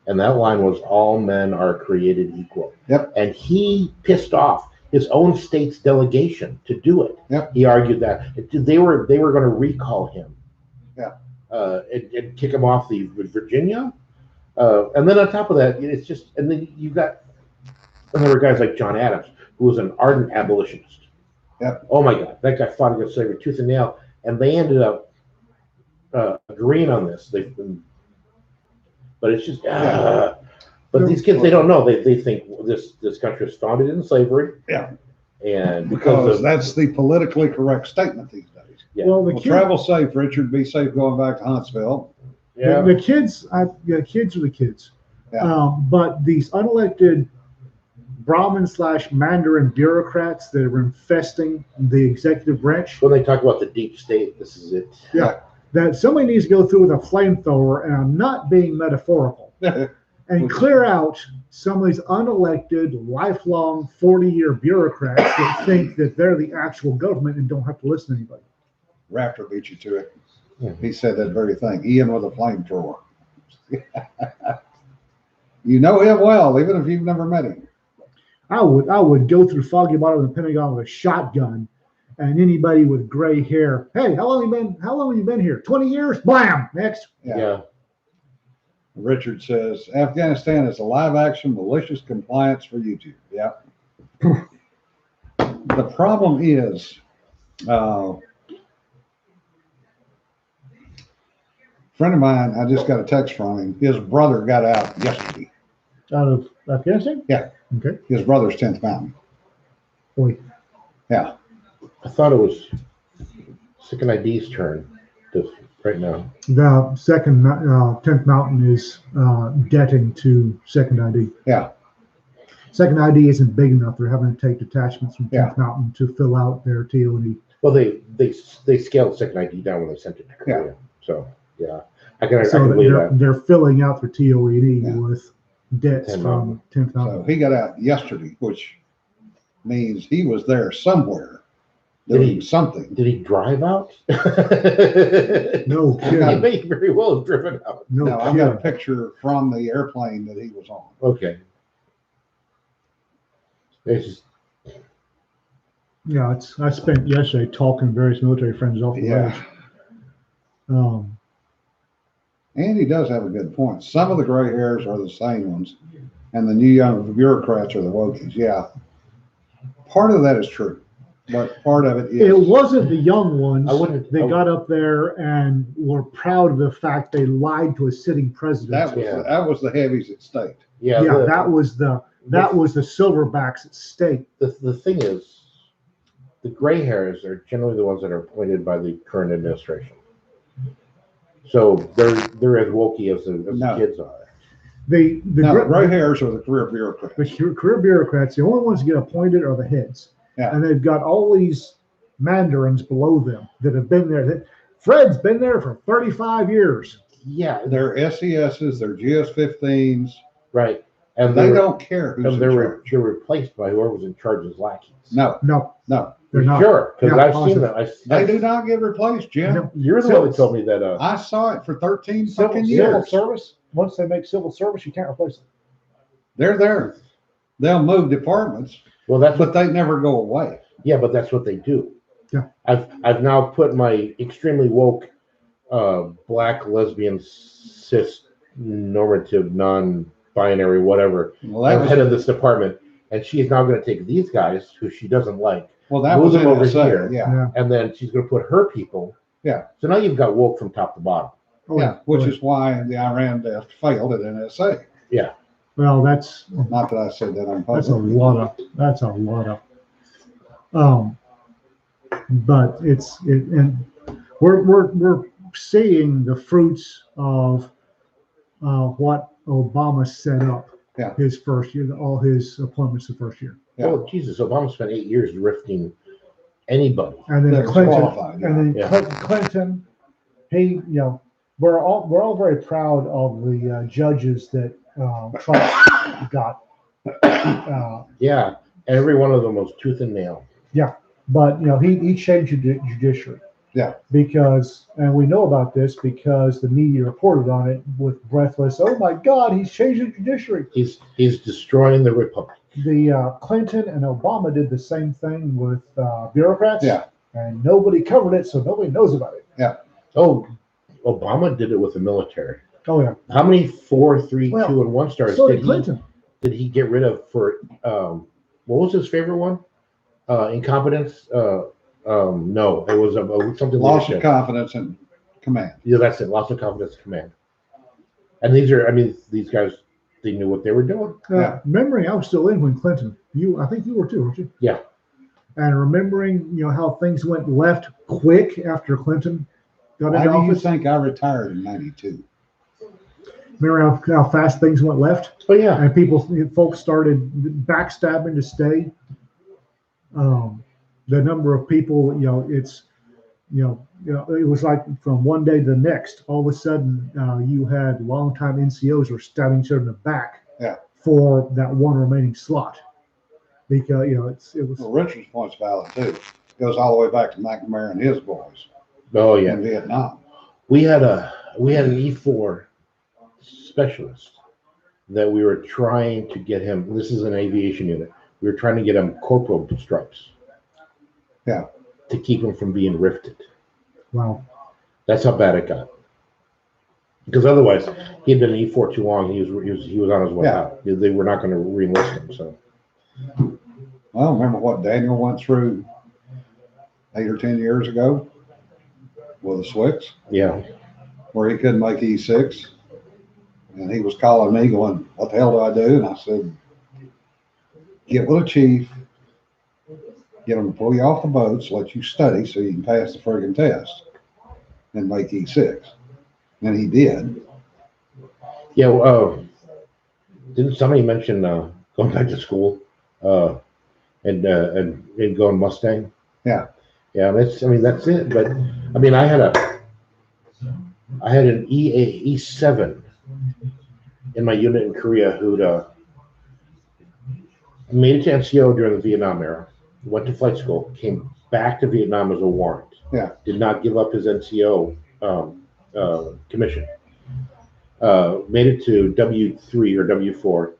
and that line was "All men are created equal." Yep. And he pissed off his own state's delegation to do it. Yep. He argued that they were going to recall him. Yeah. And kick him off the Virginia. And then on top of that, it's just, and then you got other guys like John Adams, who was an ardent abolitionist. Yep. Oh my God, that guy fought against slavery tooth and nail, and they ended up agreeing on this. But it's just, but these kids, they don't know. They think this country is founded in slavery. Yeah. And Because of, that's the politically correct statement these days. Yeah. Well, Well, travel safe, Richard. Be safe going back to Huntsville. yeah, the kids, the kids are the kids. Yeah. But these unelected Brahmin/Mandarin bureaucrats that are infesting the executive branch, when they talk about the deep state, this is it. that somebody needs to go through with a flamethrower, and I'm not being metaphorical, and clear out some of these unelected, lifelong, 40-year bureaucrats that think that they're the actual government and don't have to listen to anybody. Raptor beat you to it. Mhm. He said that very thing. Ian with a flamethrower. You know him well, even if you've never met him. I would go through Foggy Bottom of the Pentagon with a shotgun, and anybody with gray hair, hey, how long have you been here? 20 years? Blam! Next. Yeah. Richard says Afghanistan is a live action malicious compliance for YouTube. Yeah. The problem is, friend of mine, I just got a text from him. His brother got out yesterday. Out of Afghanistan? Yeah. Okay. His brother's 10th Mountain. Boy. Yeah. I thought it was Second ID's turn right now. The second 10th Mountain is getting to Second ID. Yeah. Second ID isn't big enough. They're having to take detachments from 10th Yeah. Mountain to fill out their TOD. Well, they scaled Second ID down when they sent it to Korea. Yeah. So yeah, I can So believe that. they're filling out their TOED Yeah. with debts 10th from 10th So Mountain. he got out yesterday, which means he was there somewhere Did he- doing something. Did he drive out? No He kidding. may very well have driven out. No No, I've got a kidding. picture from the airplane that he was on. Okay. It's just, Yeah, I spent yesterday talking to various military friends off the Yeah. ledge. Um, And he does have a good point. Some of the gray hairs are the same ones, and the new young bureaucrats are the wokies. Yeah. Part of that is true, but part of it is. It wasn't the young ones. I wouldn't- They got up there and were proud of the fact they lied to a sitting president. That was the heavies at stake. yeah. Yeah, the, that was the silverbacks at stake. the thing is, the gray hairs are generally the ones that are appointed by the current administration. So they're as wokey as the No. kids are. The Now, the gray gr- hairs are the career bureaucrats. the career bureaucrats, the only ones that get appointed are the heads. Yeah. And they've got all these mandarins below them that have been there. Fred's been there for 35 years. Yeah, They're SESs, they're GS-15s. right. And They they're, don't care who's in and they're charge. replaced by whoever was in charge as lackeys. No, No, no, they're not. Sure, because Yeah, I've seen positive. them. they do not get replaced, Jim. No. You're the one that told me that. I saw it for 13 Civil fucking years. service, once they make civil service, you can't replace them. They're there. They'll move departments, Well, that's but they never go away. yeah, but that's what they do. Yeah. I've now put my extremely woke, black, lesbian, cis, normative, non-binary, whatever, Well, that head was, of this department, and she is now going to take these guys who she doesn't like, well, that move was them over NSA, here. yeah. Yeah. and then she's going to put her people. Yeah. So now you've got woke from top to bottom. Oh, Yeah, which is why the Iran death failed at NSA. Well, that's Not that I said that on That's a public. lot of, but and we're seeing the fruits of what Obama set up. Yeah. His first year, all his appointments the first year, Yeah. Oh, Jesus, Obama spent 8 years drifting anybody. and then That's Clinton, qualified, yeah. and then Yeah. Clinton, he, we're all very proud of the judges that Trump got. Yeah, every one of them was tooth and nail. But he changed the judiciary. Yeah. Because, and we know about this because the media reported on it with breathless. Oh my God, he's changed the judiciary. He's destroying the republic. The Clinton and Obama did the same thing with bureaucrats. Yeah. And nobody covered it, so nobody knows about it. Oh, Obama did it with the military. Oh yeah. How many 4, 3, Well, 2, and 1 stars So did did Clinton. he get rid of for what was his favorite one? Incompetence? No, it was something Loss of leadership. confidence in command. Yeah, that's it. Loss of confidence in command. And these guys, they knew what they were doing. Yeah. Remembering, I was still in when Clinton. I think you were too, weren't you? Yeah. And remembering, how things went left quick after Clinton got Why into do you office. think I retired in 92? Remember how fast things went left, But yeah, and folks started backstabbing to stay. The number of people, it was like from one day to the next. All of a sudden, you had longtime NCOs were stabbing each other in the back. Yeah. For that one remaining slot, because it was. Well, Richard's point's valid too. Goes all the way back to McNamara and his boys oh yeah. in Vietnam. We had an E4 specialist that we were trying to get him. This is an aviation unit. We were trying to get him corporal stripes. Yeah. To keep him from being rifted. Wow. That's how bad it got. Because otherwise, he'd been an E4 too long. He was on his way Yeah. out. They were not going to re-enlist him. So. Well, remember what Daniel went through 8 or 10 years ago with the Swix, Yeah. where he couldn't make E6. And he was calling me going, what the hell do I do? And I said, get with a chief, get him to pull you off the boats, let you study so you can pass the friggin' test and make E6. And he did. Yeah. Didn't somebody mention going back to school and going Mustang? Yeah. Yeah. That's it. But I mean, I had an E7 in my unit in Korea who'd made it to NCO during the Vietnam era, went to flight school, came back to Vietnam as a warrant. Yeah. Did not give up his NCO commission. Made it to W3 or W4.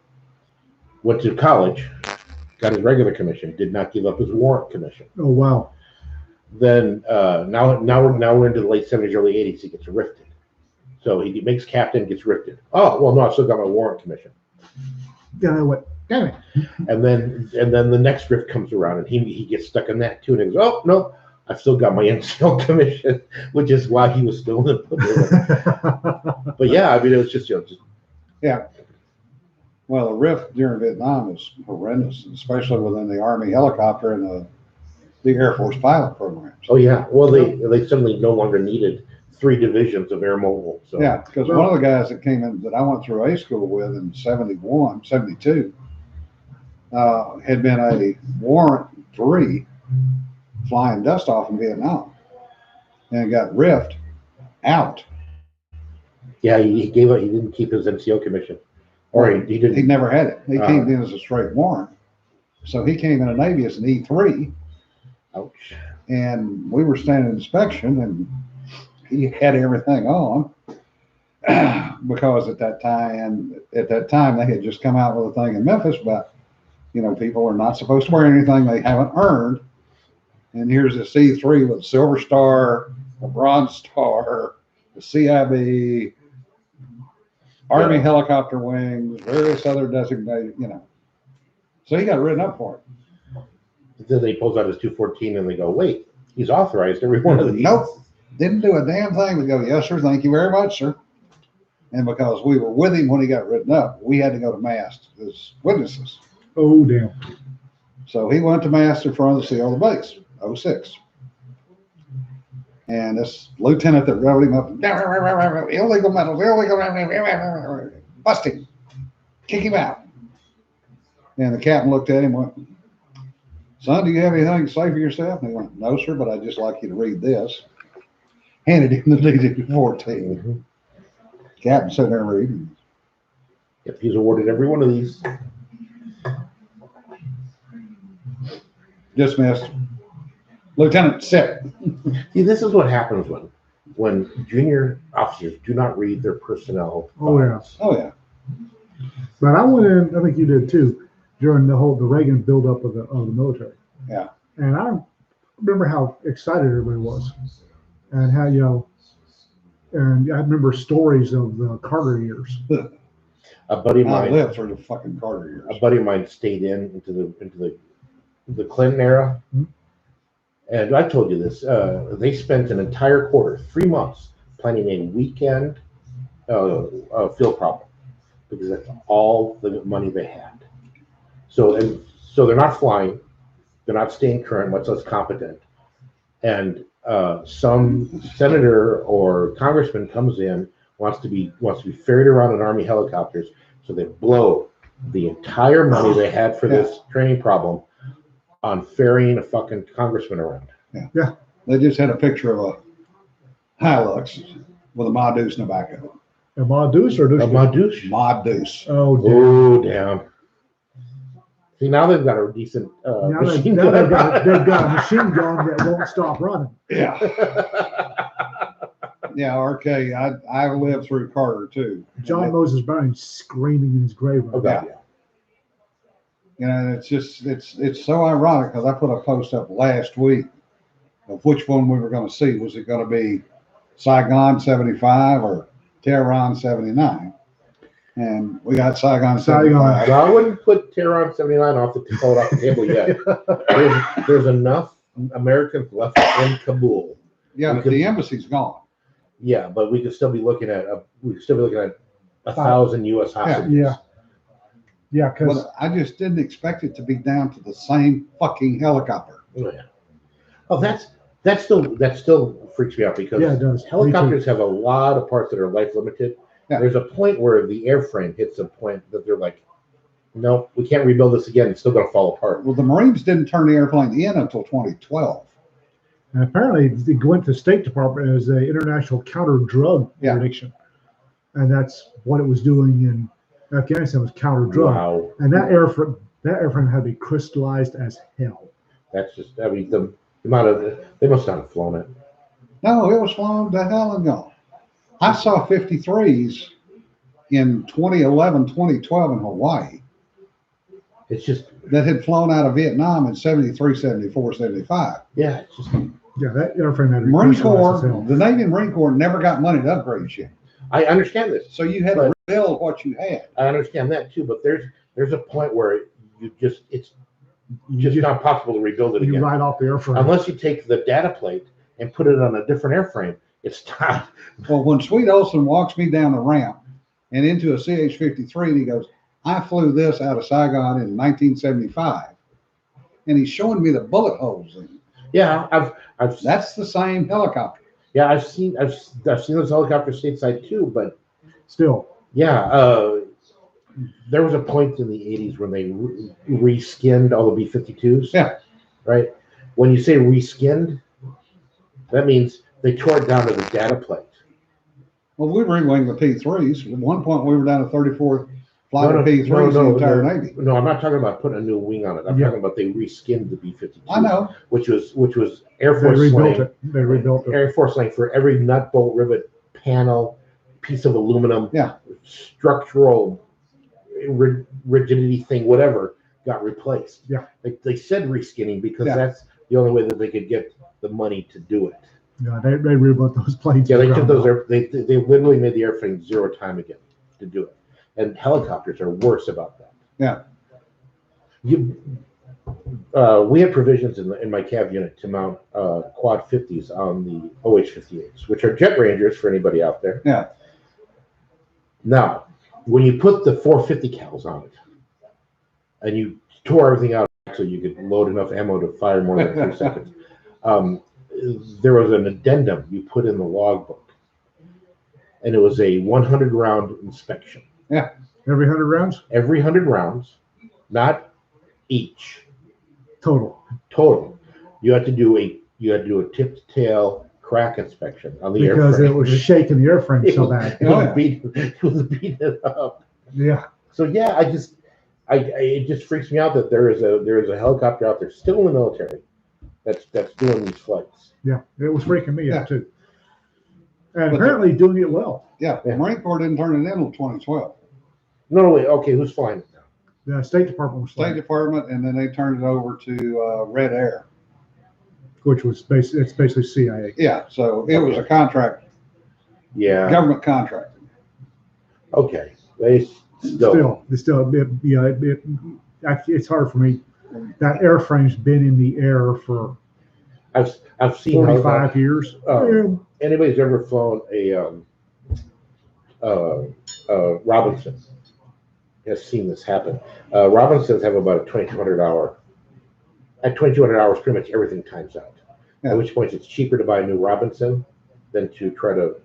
Went to college, got his regular commission. Did not give up his warrant commission. Oh, wow. Then now we're into the late 70s, early 80s. He gets rifted. So he makes captain, gets rifted. Oh well, no, I still got my warrant commission. Yeah, what? Damn it. And then the next rift comes around, and he gets stuck in that too. And he goes, oh no, I've still got my NCO commission, which is why he was still in the. But yeah, I mean, it was just Yeah. Well, the rift during Vietnam was horrendous, especially within the Army helicopter and the Air Force pilot programs. Oh yeah, well they suddenly no longer needed 3 divisions of air mobile. So Yeah, because one of the guys that came in that I went through A school with in 72, had been a warrant 3 flying dust off in Vietnam and got riffed out. yeah, he gave up. He didn't keep his NCO commission, or he didn't. He never had it. He came in as a straight warrant. So he came in the Navy as an E3, Ouch. and we were standing inspection, and he had everything on because at that time they had just come out with a thing in Memphis about, people are not supposed to wear anything they haven't earned. And here's a C3 with a Silver Star, a Bronze Star, the CIB, Army helicopter wings, various other designated, So he got written up for it. Then they pulls out his 214 and they go, wait, he's authorized every one of these. Nope. Didn't do a damn thing. We go, yes, sir. Thank you very much, sir. And because we were with him when he got written up, we had to go to Mast as witnesses. Oh, damn. So he went to Mast in front of the CO of the base, 06. And this lieutenant that wrote him up, illegal metals, bust him, kick him out. And the captain looked at him and went, son, do you have anything to say for yourself? And he went, no, sir, but I'd just like you to read this. Handed him the DD-14. Mm-hmm. Captain sat there reading. Yep, he's awarded every one of these. Dismissed. Lieutenant, sit. See, this is what happens when junior officers do not read their personnel. Oh, yeah. files. Oh, yeah. But I went in, I think you did too, during the Reagan buildup of the military. Yeah. And I remember how excited everybody was, and how and I remember stories of the Carter years. A buddy of I mine, lived through the fucking Carter years. a buddy of mine stayed into the Clinton era, and I told you this. They spent an entire quarter, 3 months, planning a weekend field problem because that's all the money they had. So they're not flying, they're not staying current, much less competent, and some senator or congressman comes in, wants to be ferried around in Army helicopters, so they blow the entire money they had for this training problem on ferrying a fucking congressman around. Yeah. They just had a picture of a Hilux with a Modus in the back of it. A Modus or A Modus? Modus. Oh, damn. Oh, damn. See, now they've got a decent Now machine they've gun. got a machine gun that won't stop running. Yeah. Yeah, RK, I lived through Carter too. John Moses Brown screaming in his grave. Oh, Right God, yeah. You know, it's just, it's so ironic because I put a post up last week of which one we were going to see. Was it going to be Saigon 75 or Tehran 79? And we got Saigon 75. Well, I wouldn't put Tehran 79 off the table yet. There's enough Americans left in Kabul. Yeah, but the embassy's gone. Yeah, but we could still be looking at 1,000 U.S. hostages. Yeah. Yeah, because But I just didn't expect it to be down to the same fucking helicopter. Oh, yeah. Oh, that still freaks me out because yeah, it does. Me too. helicopters have a lot of parts that are life limited. Yeah. There's a point where the airframe hits a point that they're like, no, we can't rebuild this again. It's still going to fall apart. Well, the Marines didn't turn the airplane in until 2012. And apparently, it went to the State Department as an international counter-drug Yeah. interdiction, and that's what it was doing in Afghanistan was counter-drug. Wow. And that airframe had to be crystallized as hell. That's just, I mean, the amount of, they must not have flown it. No, it was flown to hell and gone. I saw 53s in 2011, 2012 in Hawaii It's just, that had flown out of Vietnam in 73, 74, 75. yeah, it's just, Yeah, that airframe had to be Marine crystallized as Corps, hell. the Navy and Marine Corps never got money to upgrade shit. I understand this. So you had to rebuild what you had. I understand that too, but there's a point where it's just not possible to rebuild it You again. ride off the airframe. Unless you take the data plate and put it on a different airframe, it's not. Well, when Sweet Olson walks me down the ramp and into a CH-53 and he goes, I flew this out of Saigon in 1975. And he's showing me the bullet holes in it. Yeah, I've That's the same helicopter. yeah, I've seen those helicopters stateside too, but Still, yeah, there was a point in the 80s when they reskinned all the B-52s. Yeah. Right? When you say reskinned, that means they tore it down to the data plate. Well, we re-winged the P3s. At one point, we were down to 34 flight No, of P3s in the entire Navy. No, I'm not talking about putting a new wing on it. I'm Yeah. talking about they reskinned the B-52. I know. Which was Air they Force rebuilt slang. it. They rebuilt it. Air Force slang for every nut, bolt, rivet, panel, piece of aluminum, Yeah. structural rigidity thing, whatever, got replaced. Yeah. They said reskinning because Yeah. that's the only way that they could get the money to do it. Yeah, they rebuilt those planes. Yeah, they from took ground those. up. They literally made the airframe zero time again to do it, and helicopters are worse about that. Yeah. We had provisions in my cav unit to mount quad 50s on the OH-58s, which are Jet Rangers for anybody out there. Yeah. Now, when you put the 450 cals on it, and you tore everything out so you could load enough ammo to fire more than 3 seconds, there was an addendum you put in the logbook, and it was a 100 round inspection. Every 100 rounds Every 100 rounds, not each, total. total. You had to do a tip to tail crack inspection on the Because airframe. it was shaking the airframe so bad. It Oh, was yeah. beating it up. Yeah. So yeah, it just freaks me out that there is a helicopter out there still in the military that's doing these flights. Yeah. It was freaking me Yeah. out too. And But apparently doing it well. Yeah. The Marine Corps didn't turn it in until 2012. No, wait, okay, who's flying it now? The State Department was State like, Department, and then they turned it over to Red Air. which was basically CIA. Yeah. So it was a contract, Yeah. government contract. Okay. They still. Actually, it's hard for me. That airframe's been in the air for I've seen 45 years. anybody's ever flown a Robinson has seen this happen. Robinsons have about a 2,200 hour. At 2,200 hours, pretty much everything times out. Yeah. At which point it's cheaper to buy a new Robinson than to try to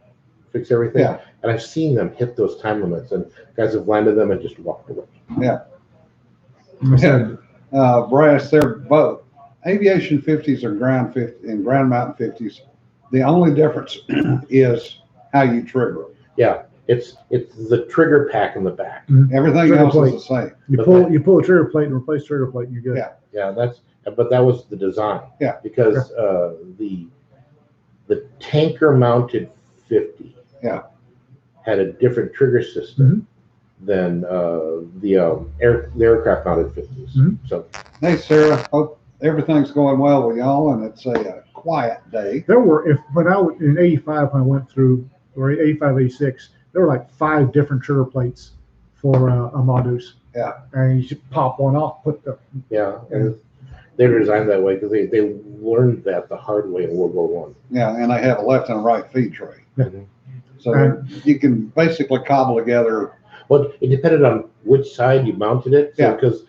fix everything. Yeah. And I've seen them hit those time limits, and guys have landed them and just walked away. Yeah. I said, Brass, they're both aviation 50s or ground 50 and ground mountain 50s. The only difference is how you trigger them. Yeah, it's the trigger pack in the back. Everything Trigger else plate. is the same. you pull a trigger plate and replace trigger plate, and you're good. Yeah. Yeah, but that was the design. Yeah. Because the tanker mounted 50. Yeah. Had a different trigger system than the aircraft mounted 50s. Mhm. So Hey, Sarah, hope everything's going well with y'all and it's a quiet day. There were, when I was in 85, when I went through, or 85, 86, there were like 5 different trigger plates for a Modus. Yeah. And you should pop one off, put the, yeah, and they were designed that way because they learned that the hard way in World War One. Yeah, and they have a left and a right feed tray. Mhm. So you can basically cobble together. Well, it depended on which side you mounted it. Yeah. Because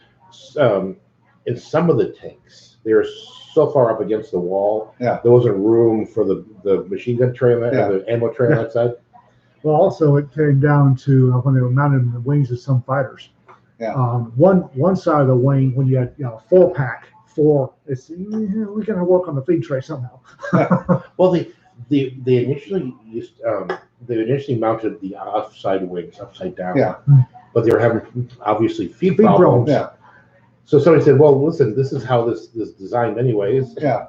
in some of the tanks, they were so far up against the wall. Yeah. There wasn't room for the machine gun tray on that, Yeah. or the ammo tray on that side. well, also it came down to when they were mounted in the wings of some fighters. Yeah. One side of the wing, when you had 4-pack, it's, we gotta work on the feed tray somehow. Well, they initially used they initially mounted the offside wings upside down. Yeah. But they were having obviously feed Feed problems. problems. Yeah. So somebody said, "Well, listen, this is how this is designed, anyways." Yeah.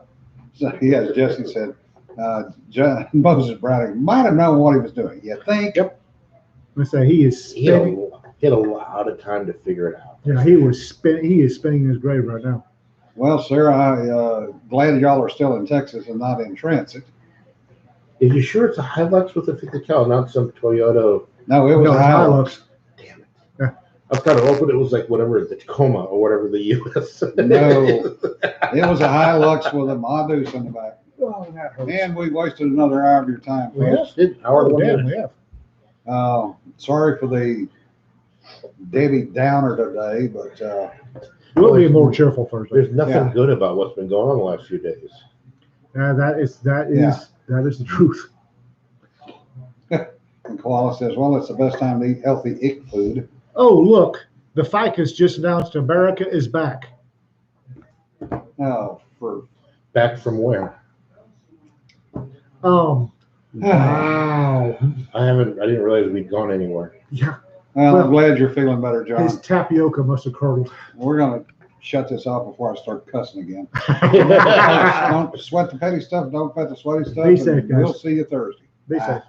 So, yeah, Jesse said, Moses Browning might have known what he was doing. You think? Yep. I say he is He had, spinning. he had a lot of time to figure it out. Yeah, he was spinning. He is spinning in his grave right now. Well, Sarah, I'm glad y'all are still in Texas and not in transit. Are you sure it's a Hilux with a 50 cal, not some Toyota? No, it was No, a it's Hilux. Damn it! Yeah. I was trying to open it. It was like whatever the Tacoma or whatever the U.S. No, it was a Hilux with a Modus in the back. Oh, that hurts. And we wasted another hour of your time, We folks. Hour Oh, one damn, minute. we have. Sorry for the Debbie Downer today, but We'll be more cheerful Thursday. There's nothing Yeah. good about what's been going on the last few days. That is Yeah. the truth. and Koala says, well, it's the best time to eat healthy ick food. Oh, look, the FICA's just announced America is back. Oh, for Back from where? Wow. I didn't realize we'd gone anywhere. Yeah, well, Well, I'm glad you're feeling better, his John. tapioca must have curdled. We're gonna shut this off before I start cussing again. Be Don't sweat the petty stuff. Don't pet the sweaty stuff. Be safe, and We'll guys. see you Thursday. Be Bye. safe.